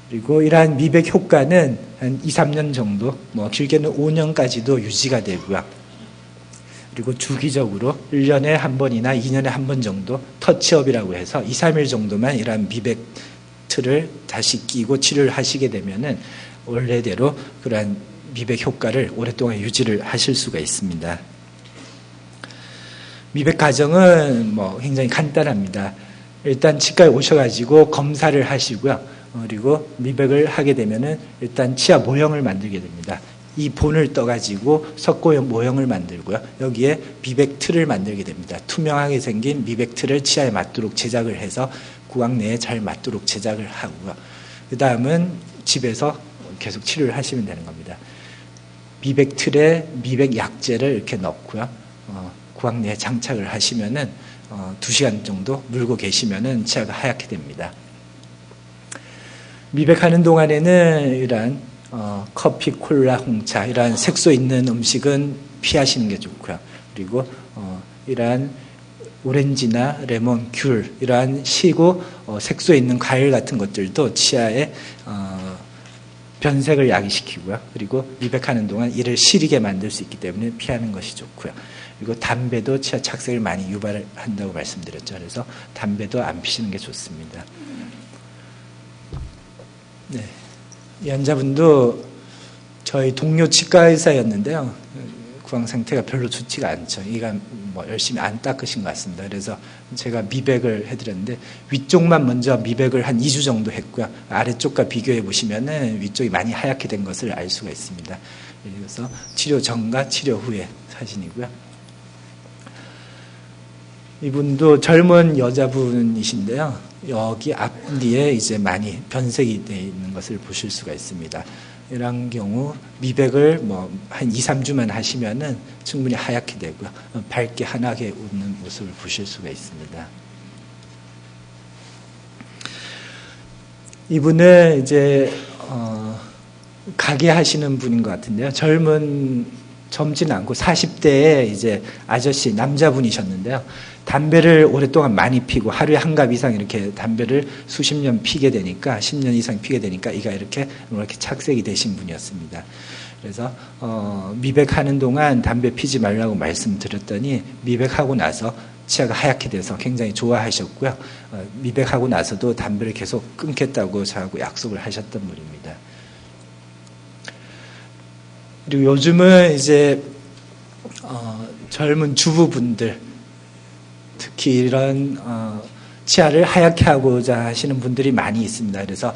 Speaker 2: 그리고 이러한 미백 효과는 한 2, 3년 정도, 길게는 5년까지도 유지가 되고요. 그리고 주기적으로 1년에 한 번이나 2년에 한 번 정도 터치업이라고 해서 2, 3일 정도만 이러한 미백 틀을 다시 끼고 치료를 하시게 되면은 원래대로 그러한 미백 효과를 오랫동안 유지를 하실 수가 있습니다. 미백 과정은 굉장히 간단합니다. 일단 치과에 오셔가지고 검사를 하시고요. 그리고 미백을 하게 되면은 일단 치아 모형을 만들게 됩니다. 이 본을 떠가지고 석고형 모형을 만들고요. 여기에 미백 틀을 만들게 됩니다. 투명하게 생긴 미백 틀을 치아에 맞도록 제작을 해서 구강 내에 잘 맞도록 제작을 하고요. 그 다음은 집에서 계속 치료를 하시면 되는 겁니다. 미백 틀에 미백 약제를 이렇게 넣고요. 구강 내에 장착을 하시면은 2시간 정도 물고 계시면은 치아가 하얗게 됩니다. 미백하는 동안에는 이러한 커피, 콜라, 홍차 이러한 색소 있는 음식은 피하시는 게 좋고요. 그리고 이러한 오렌지나 레몬, 귤 이러한 시고 색소 있는 과일 같은 것들도 치아에 변색을 야기시키고요. 그리고 미백하는 동안 이를 시리게 만들 수 있기 때문에 피하는 것이 좋고요. 그리고 담배도 치아 착색을 많이 유발한다고 말씀드렸죠. 그래서 담배도 안 피시는 게 좋습니다. 네. 이 환자분도 저희 동료 치과 의사였는데요. 구강 상태가 별로 좋지가 않죠. 이가 열심히 안 닦으신 것 같습니다. 그래서 제가 미백을 해드렸는데, 위쪽만 먼저 미백을 한 2주 정도 했고요. 아래쪽과 비교해 보시면은 위쪽이 많이 하얗게 된 것을 알 수가 있습니다. 그래서 치료 전과 치료 후의 사진이고요. 이분도 젊은 여자분이신데요. 여기 앞뒤에 이제 많이 변색이 되어 있는 것을 보실 수가 있습니다. 이런 경우 미백을 한 2, 3주만 하시면은 충분히 하얗게 되고요. 밝게 환하게 웃는 모습을 보실 수가 있습니다. 이분은 이제 가게 하시는 분인 것 같은데요. 젊지는 않고 40대에 이제 아저씨 남자분이셨는데요. 담배를 오랫동안 많이 피고 하루에 한 갑 이상 이렇게 담배를 수십 년 피게 되니까 10년 이상 피게 되니까 이가 이렇게 착색이 되신 분이었습니다. 그래서 미백하는 동안 담배 피지 말라고 말씀드렸더니 미백하고 나서 치아가 하얗게 돼서 굉장히 좋아하셨고요. 미백하고 나서도 담배를 계속 끊겠다고 저하고 약속을 하셨던 분입니다. 그리고 요즘은 이제 젊은 주부분들 특히 이런 치아를 하얗게 하고자 하시는 분들이 많이 있습니다. 그래서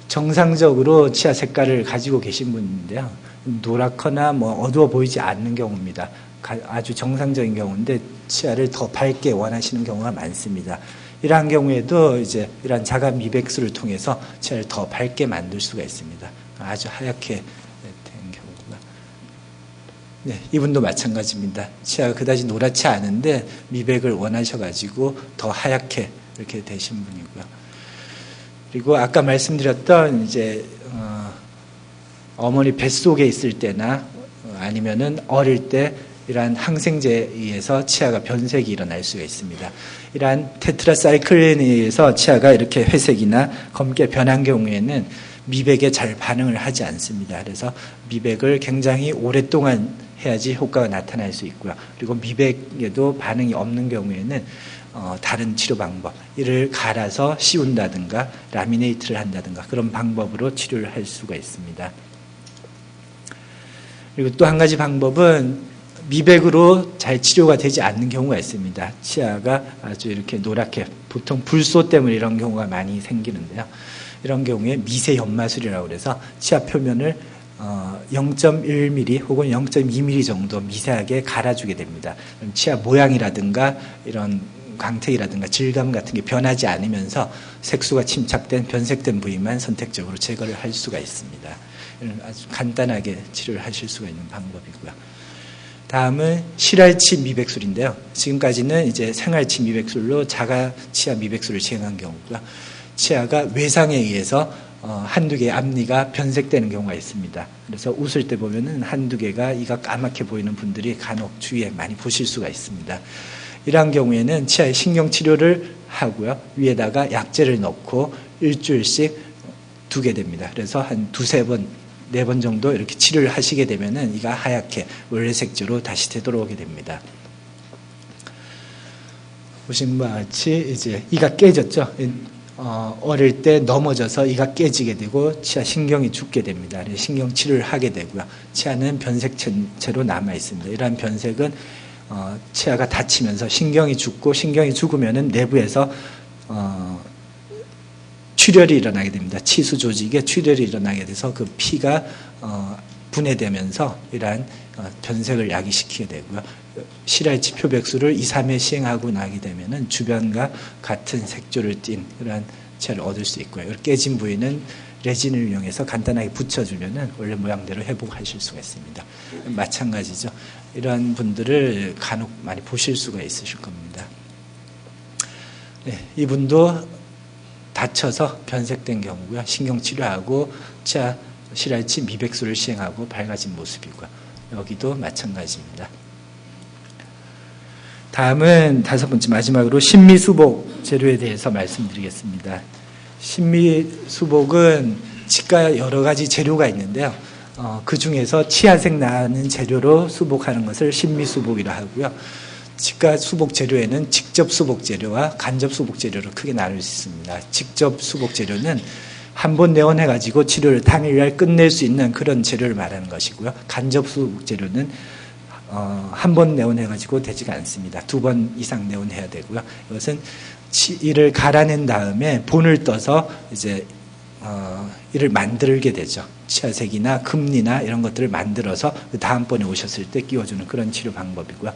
Speaker 2: 정상적으로 치아 색깔을 가지고 계신 분인데요. 노랗거나 어두워 보이지 않는 경우입니다. 아주 정상적인 경우인데 치아를 더 밝게 원하시는 경우가 많습니다. 이러한 경우에도 이제 이러한 자가 미백술을 통해서 치아를 더 밝게 만들 수가 있습니다. 아주 하얗게 된 경우가. 네, 이분도 마찬가지입니다. 치아가 그다지 노랗지 않은데 미백을 원하셔가지고 더 하얗게 이렇게 되신 분이고요. 그리고 아까 말씀드렸던 이제 어머니 뱃속에 있을 때나 아니면은 어릴 때 이러한 항생제에 의해서 치아가 변색이 일어날 수가 있습니다. 이러한 테트라사이클린에 의해서 치아가 이렇게 회색이나 검게 변한 경우에는 미백에 잘 반응을 하지 않습니다. 그래서 미백을 굉장히 오랫동안 해야지 효과가 나타날 수 있고요. 그리고 미백에도 반응이 없는 경우에는 다른 치료 방법, 이를 갈아서 씌운다든가 라미네이트를 한다든가 그런 방법으로 치료를 할 수가 있습니다. 그리고 또 한 가지 방법은 미백으로 잘 치료가 되지 않는 경우가 있습니다. 치아가 아주 이렇게 노랗게, 보통 불소 때문에 이런 경우가 많이 생기는데요. 이런 경우에 미세 연마술이라고 그래서 치아 표면을 0.1mm 혹은 0.2mm 정도 미세하게 갈아주게 됩니다. 치아 모양이라든가 이런 광택이라든가 질감 같은 게 변하지 않으면서 색소가 침착된 변색된 부위만 선택적으로 제거를 할 수가 있습니다. 아주 간단하게 치료를 하실 수가 있는 방법이고요. 다음은 실알치 미백술인데요. 지금까지는 이제 생알치 미백술로 자가 치아 미백술을 시행한 경우고요. 치아가 외상에 의해서 한두 개의 앞니가 변색되는 경우가 있습니다. 그래서 웃을 때 보면은 한두 개가 이가 까맣게 보이는 분들이 간혹 주위에 많이 보실 수가 있습니다. 이러한 경우에는 치아의 신경치료를 하고요. 위에다가 약재를 넣고 일주일씩 두게 됩니다. 그래서 한 두세 번, 4번 정도 이렇게 치료를 하시게 되면은 이가 하얗게 원래 색조로 다시 되돌아오게 됩니다. 보신 바와 같이 이제 이가 깨졌죠. 어릴 때 넘어져서 이가 깨지게 되고 치아 신경이 죽게 됩니다. 신경 치료를 하게 되고요. 치아는 변색체로 남아 있습니다. 이러한 변색은 치아가 다치면서 신경이 죽고 신경이 죽으면은 내부에서 출혈이 일어나게 됩니다. 치수 조직에 출혈이 일어나게 돼서 그 피가 분해되면서 이러한 변색을 야기시키게 되고요. 실알치 표백술을 2, 3회 시행하고 나게 되면은 주변과 같은 색조를 띤 그러한 치아를 얻을 수 있고요. 깨진 부위는 레진을 이용해서 간단하게 붙여주면은 원래 모양대로 회복하실 수가 있습니다. 마찬가지죠. 이러한 분들을 간혹 많이 보실 수가 있으실 겁니다. 네, 이분도 다쳐서 변색된 경우고요. 신경치료하고 치아 실알치 미백술을 시행하고 밝아진 모습이고요. 여기도 마찬가지입니다. 다음은 5번째 마지막으로 신미수복 재료에 대해서 말씀드리겠습니다. 신미수복은 치과 여러 가지 재료가 있는데요. 그 중에서 치아색 나는 재료로 수복하는 것을 신미수복이라 하고요. 치과 수복 재료에는 직접 수복 재료와 간접 수복 재료로 크게 나눌 수 있습니다. 직접 수복 재료는 한 번 내원해가지고 치료를 당일날 끝낼 수 있는 그런 재료를 말하는 것이고요. 간접 수복 재료는 한 번 내원해가지고 되지가 않습니다. 2번 이상 내원해야 되고요. 이것은 이를 갈아낸 다음에 본을 떠서 이제 이를 만들게 되죠. 치아색이나 금리나 이런 것들을 만들어서 그 다음번에 오셨을 때 끼워주는 그런 치료 방법이고요.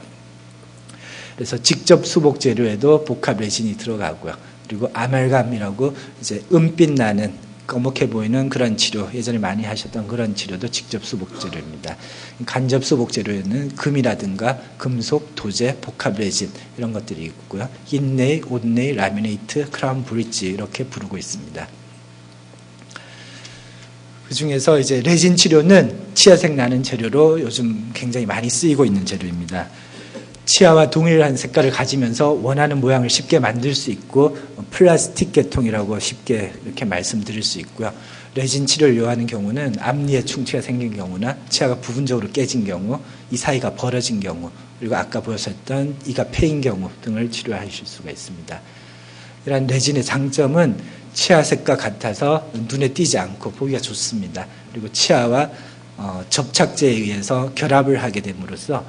Speaker 2: 그래서 직접 수복 재료에도 복합 레진이 들어가고요. 그리고 아말감이라고 이제 은빛 나는 검게 보이는 그런 치료, 예전에 많이 하셨던 그런 치료도 직접 수복 재료입니다. 간접 수복 재료에는 금이라든가 금속, 도제, 복합 레진 이런 것들이 있고요. 인네일, 온네일, 라미네이트, 크라운 브릿지 이렇게 부르고 있습니다. 그 중에서 이제 레진 치료는 치아색 나는 재료로 요즘 굉장히 많이 쓰이고 있는 재료입니다. 치아와 동일한 색깔을 가지면서 원하는 모양을 쉽게 만들 수 있고 플라스틱 계통이라고 쉽게 이렇게 말씀드릴 수 있고요. 레진 치료를 요하는 경우는 앞니에 충치가 생긴 경우나 치아가 부분적으로 깨진 경우, 이 사이가 벌어진 경우, 그리고 아까 보셨던 이가 패인 경우 등을 치료하실 수가 있습니다. 이러한 레진의 장점은 치아색과 같아서 눈에 띄지 않고 보기가 좋습니다. 그리고 치아와 접착제에 의해서 결합을 하게 됨으로써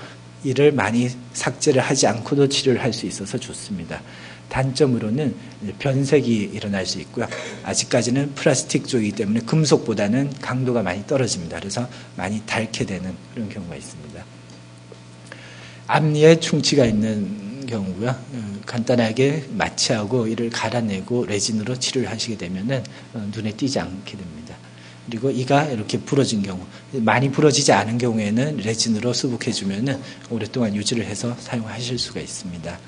Speaker 2: 이를 많이 삭제를 하지 않고도 치료를 할 수 있어서 좋습니다. 단점으로는 변색이 일어날 수 있고요. 아직까지는 플라스틱 쪽이기 때문에 금속보다는 강도가 많이 떨어집니다. 그래서 많이 닳게 되는 그런 경우가 있습니다. 앞니에 충치가 있는 경우고요. 간단하게 마취하고 이를 갈아내고 레진으로 치료를 하시게 되면 눈에 띄지 않게 됩니다. 그리고 이가 이렇게 부러진 경우, 많이 부러지지 않은 경우에는 레진으로 수복해주면 오랫동안 유지를 해서 사용하실 수가 있습니다.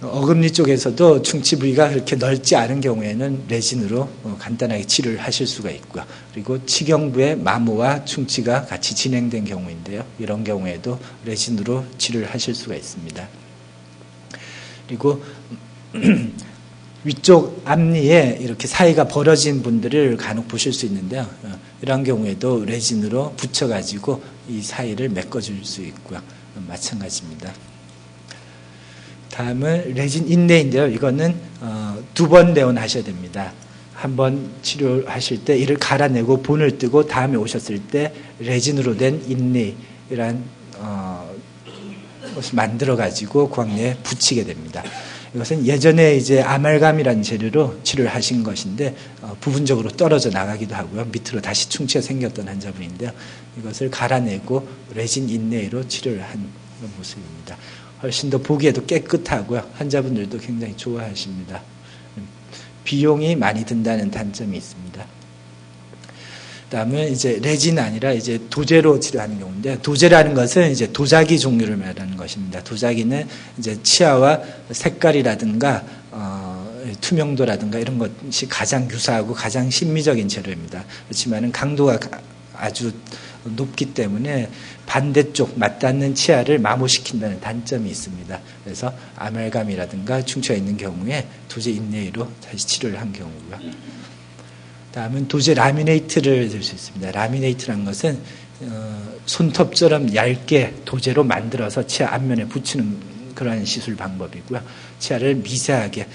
Speaker 2: 어금니 쪽에서도 충치 부위가 그렇게 넓지 않은 경우에는 레진으로 간단하게 치료를 하실 수가 있고요. 그리고 치경부의 마모와 충치가 같이 진행된 경우인데요. 이런 경우에도 레진으로 치료를 하실 수가 있습니다. 그리고 위쪽 앞니에 이렇게 사이가 벌어진 분들을 간혹 보실 수 있는데요. 이런 경우에도 레진으로 붙여가지고 이 사이를 메꿔줄 수 있고요. 마찬가지입니다. 다음은 레진 인내인데요. 이거는 2번 내원하셔야 됩니다. 한번 치료하실 때 이를 갈아내고 본을 뜨고 다음에 오셨을 때 레진으로 된 인내이란 것을 만들어가지고 구강내에 붙이게 됩니다. 이것은 예전에 이제 아말감이라는 재료로 치료를 하신 것인데 부분적으로 떨어져 나가기도 하고요. 밑으로 다시 충치가 생겼던 환자분인데요. 이것을 갈아내고 레진 인내로 치료를 한 그런 모습입니다. 훨씬 더 보기에도 깨끗하고요. 환자분들도 굉장히 좋아하십니다. 비용이 많이 든다는 단점이 있습니다. 그다음에 이제 레진 아니라 이제 도제로 치료하는 경우인데, 도제라는 것은 이제 도자기 종류를 말하는 것입니다. 도자기는 이제 치아와 색깔이라든가 투명도라든가 이런 것이 가장 유사하고 가장 심미적인 재료입니다. 그렇지만은 강도가 아주 높기 때문에 반대쪽 맞닿는 치아를 마모시킨다는 단점이 있습니다. 그래서 아말감이라든가 충치가 있는 경우에 도제 인내로 다시 치료를 한 경우고요. 다음은 도제 라미네이트를 들 수 있습니다. 라미네이트라는 것은 손톱처럼 얇게 도제로 만들어서 치아 앞면에 붙이는 그러한 시술 방법이고요. 치아를 미세하게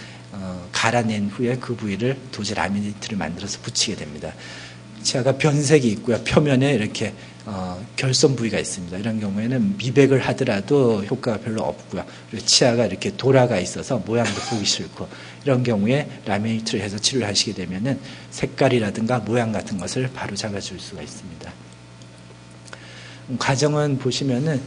Speaker 2: 갈아낸 후에 그 부위를 도제 라미네이트를 만들어서 붙이게 됩니다. 치아가 변색이 있고요. 표면에 이렇게 결손 부위가 있습니다. 이런 경우에는 미백을 하더라도 효과가 별로 없고요. 그리고 치아가 이렇게 돌아가 있어서 모양도 보기 싫고, 이런 경우에 라미네이트를 해서 치료를 하시게 되면은 색깔이라든가 모양 같은 것을 바로 잡아줄 수가 있습니다. 과정은 보시면은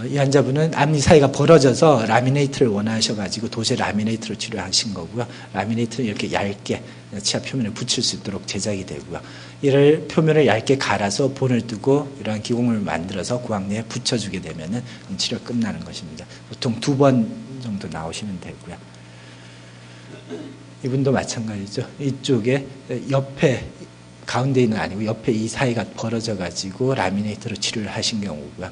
Speaker 2: 이 환자분은 앞니 사이가 벌어져서 라미네이트를 원하셔가지고 도제 라미네이트로 치료하신 거고요. 라미네이트는 이렇게 얇게 치아 표면에 붙일 수 있도록 제작이 되고요. 이를 표면을 얇게 갈아서 본을 뜨고 이러한 기공을 만들어서 구강내에 붙여주게 되면은 치료가 끝나는 것입니다. 보통 2번 정도 나오시면 되고요. 이분도 마찬가지죠. 이쪽에 옆에 가운데 있는 아니고 옆에 이 사이가 벌어져 가지고 라미네이트로 치료를 하신 경우고요.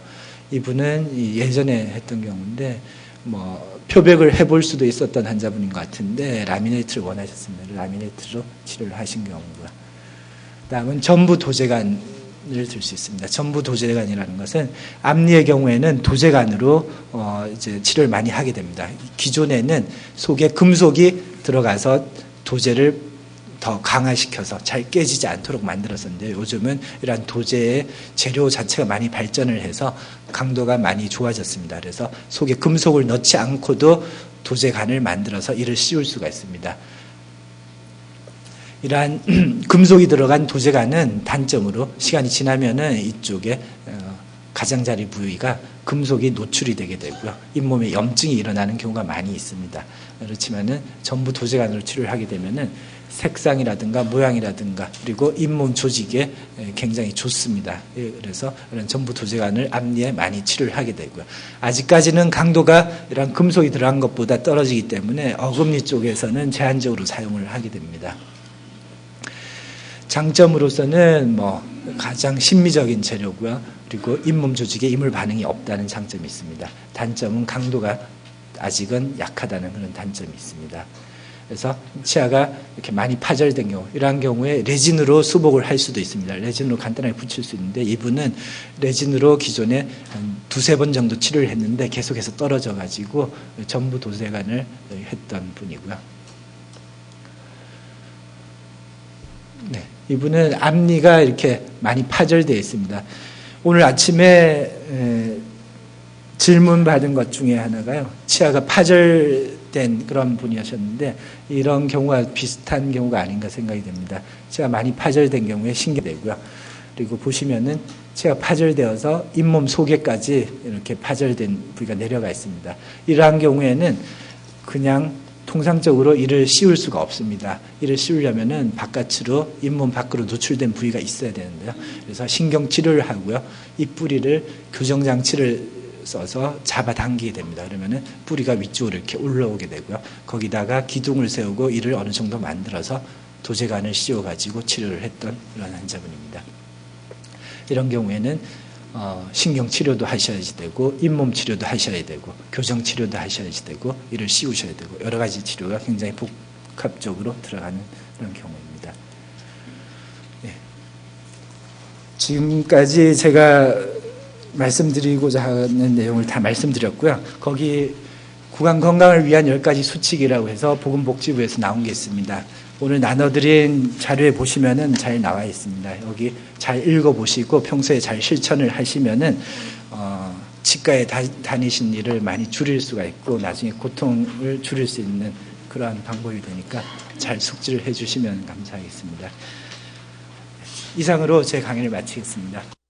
Speaker 2: 이분은 예전에 했던 경우인데 표백을 해볼 수도 있었던 환자분인 것 같은데 라미네이트를 원하셨습니다. 라미네이트로 치료를 하신 경우고요. 다음은 전부 도제관을 들 수 있습니다. 전부 도제관이라는 것은 앞니의 경우에는 도제관으로 이제 치료를 많이 하게 됩니다. 기존에는 속에 금속이 들어가서 도제를 더 강화시켜서 잘 깨지지 않도록 만들었었는데, 요즘은 이러한 도제의 재료 자체가 많이 발전을 해서 강도가 많이 좋아졌습니다. 그래서 속에 금속을 넣지 않고도 도제관을 만들어서 이를 씌울 수가 있습니다. 이러한 금속이 들어간 도제관은 단점으로 시간이 지나면은 이쪽에 가장자리 부위가 금속이 노출이 되게 되고요. 잇몸에 염증이 일어나는 경우가 많이 있습니다. 그렇지만은 전부 도제관으로 치료를 하게 되면은 색상이라든가 모양이라든가 그리고 잇몸 조직에 굉장히 좋습니다. 그래서 이런 전부 도제관을 앞니에 많이 치료를 하게 되고요. 아직까지는 강도가 이런 금속이 들어간 것보다 떨어지기 때문에 어금니 쪽에서는 제한적으로 사용을 하게 됩니다. 장점으로서는 가장 심미적인 재료고요. 그리고 잇몸 조직에 이물 반응이 없다는 장점이 있습니다. 단점은 강도가 아직은 약하다는 그런 단점이 있습니다. 그래서 치아가 이렇게 많이 파절된 경우, 이러한 경우에 레진으로 수복을 할 수도 있습니다. 레진으로 간단하게 붙일 수 있는데 이분은 레진으로 기존에 한 두세 번 정도 치료를 했는데 계속해서 떨어져 가지고 전부 도제관을 했던 분이고요. 네, 이분은 앞니가 이렇게 많이 파절되어 있습니다. 오늘 아침에 질문 받은 것 중에 하나가요. 치아가 파절된 그런 분이셨는데 이런 경우가 비슷한 경우가 아닌가 생각이 됩니다. 치아가 많이 파절된 경우에 신경되고요. 그리고 보시면은 치아가 파절되어서 잇몸 속에까지 이렇게 파절된 부위가 내려가 있습니다. 이러한 경우에는 그냥 통상적으로 이를 씌울 수가 없습니다. 이를 씌우려면은 바깥으로 잇몸 밖으로 노출된 부위가 있어야 되는데요. 그래서 신경 치료를 하고요. 이 뿌리를 교정 장치를 써서 잡아당기게 됩니다. 그러면은 뿌리가 위쪽으로 이렇게 올라오게 되고요. 거기다가 기둥을 세우고 이를 어느 정도 만들어서 도제관을 씌워 가지고 치료를 했던 그런 환자분입니다. 이런 경우에는 신경 치료도 하셔야 되고 잇몸 치료도 하셔야 되고 교정 치료도 하셔야 되고 이를 씌우셔야 되고 여러 가지 치료가 굉장히 복합적으로 들어가는 그런 경우입니다. 네. 지금까지 제가 말씀드리고자 하는 내용을 다 말씀드렸고요. 거기 구강 건강을 위한 10가지 수칙이라고 해서 보건복지부에서 나온 게 있습니다. 오늘 나눠드린 자료에 보시면은 잘 나와 있습니다. 여기 잘 읽어보시고 평소에 잘 실천을 하시면은 치과에 다니신 일을 많이 줄일 수가 있고 나중에 고통을 줄일 수 있는 그러한 방법이 되니까 잘 숙지를 해주시면 감사하겠습니다. 이상으로 제 강의를 마치겠습니다.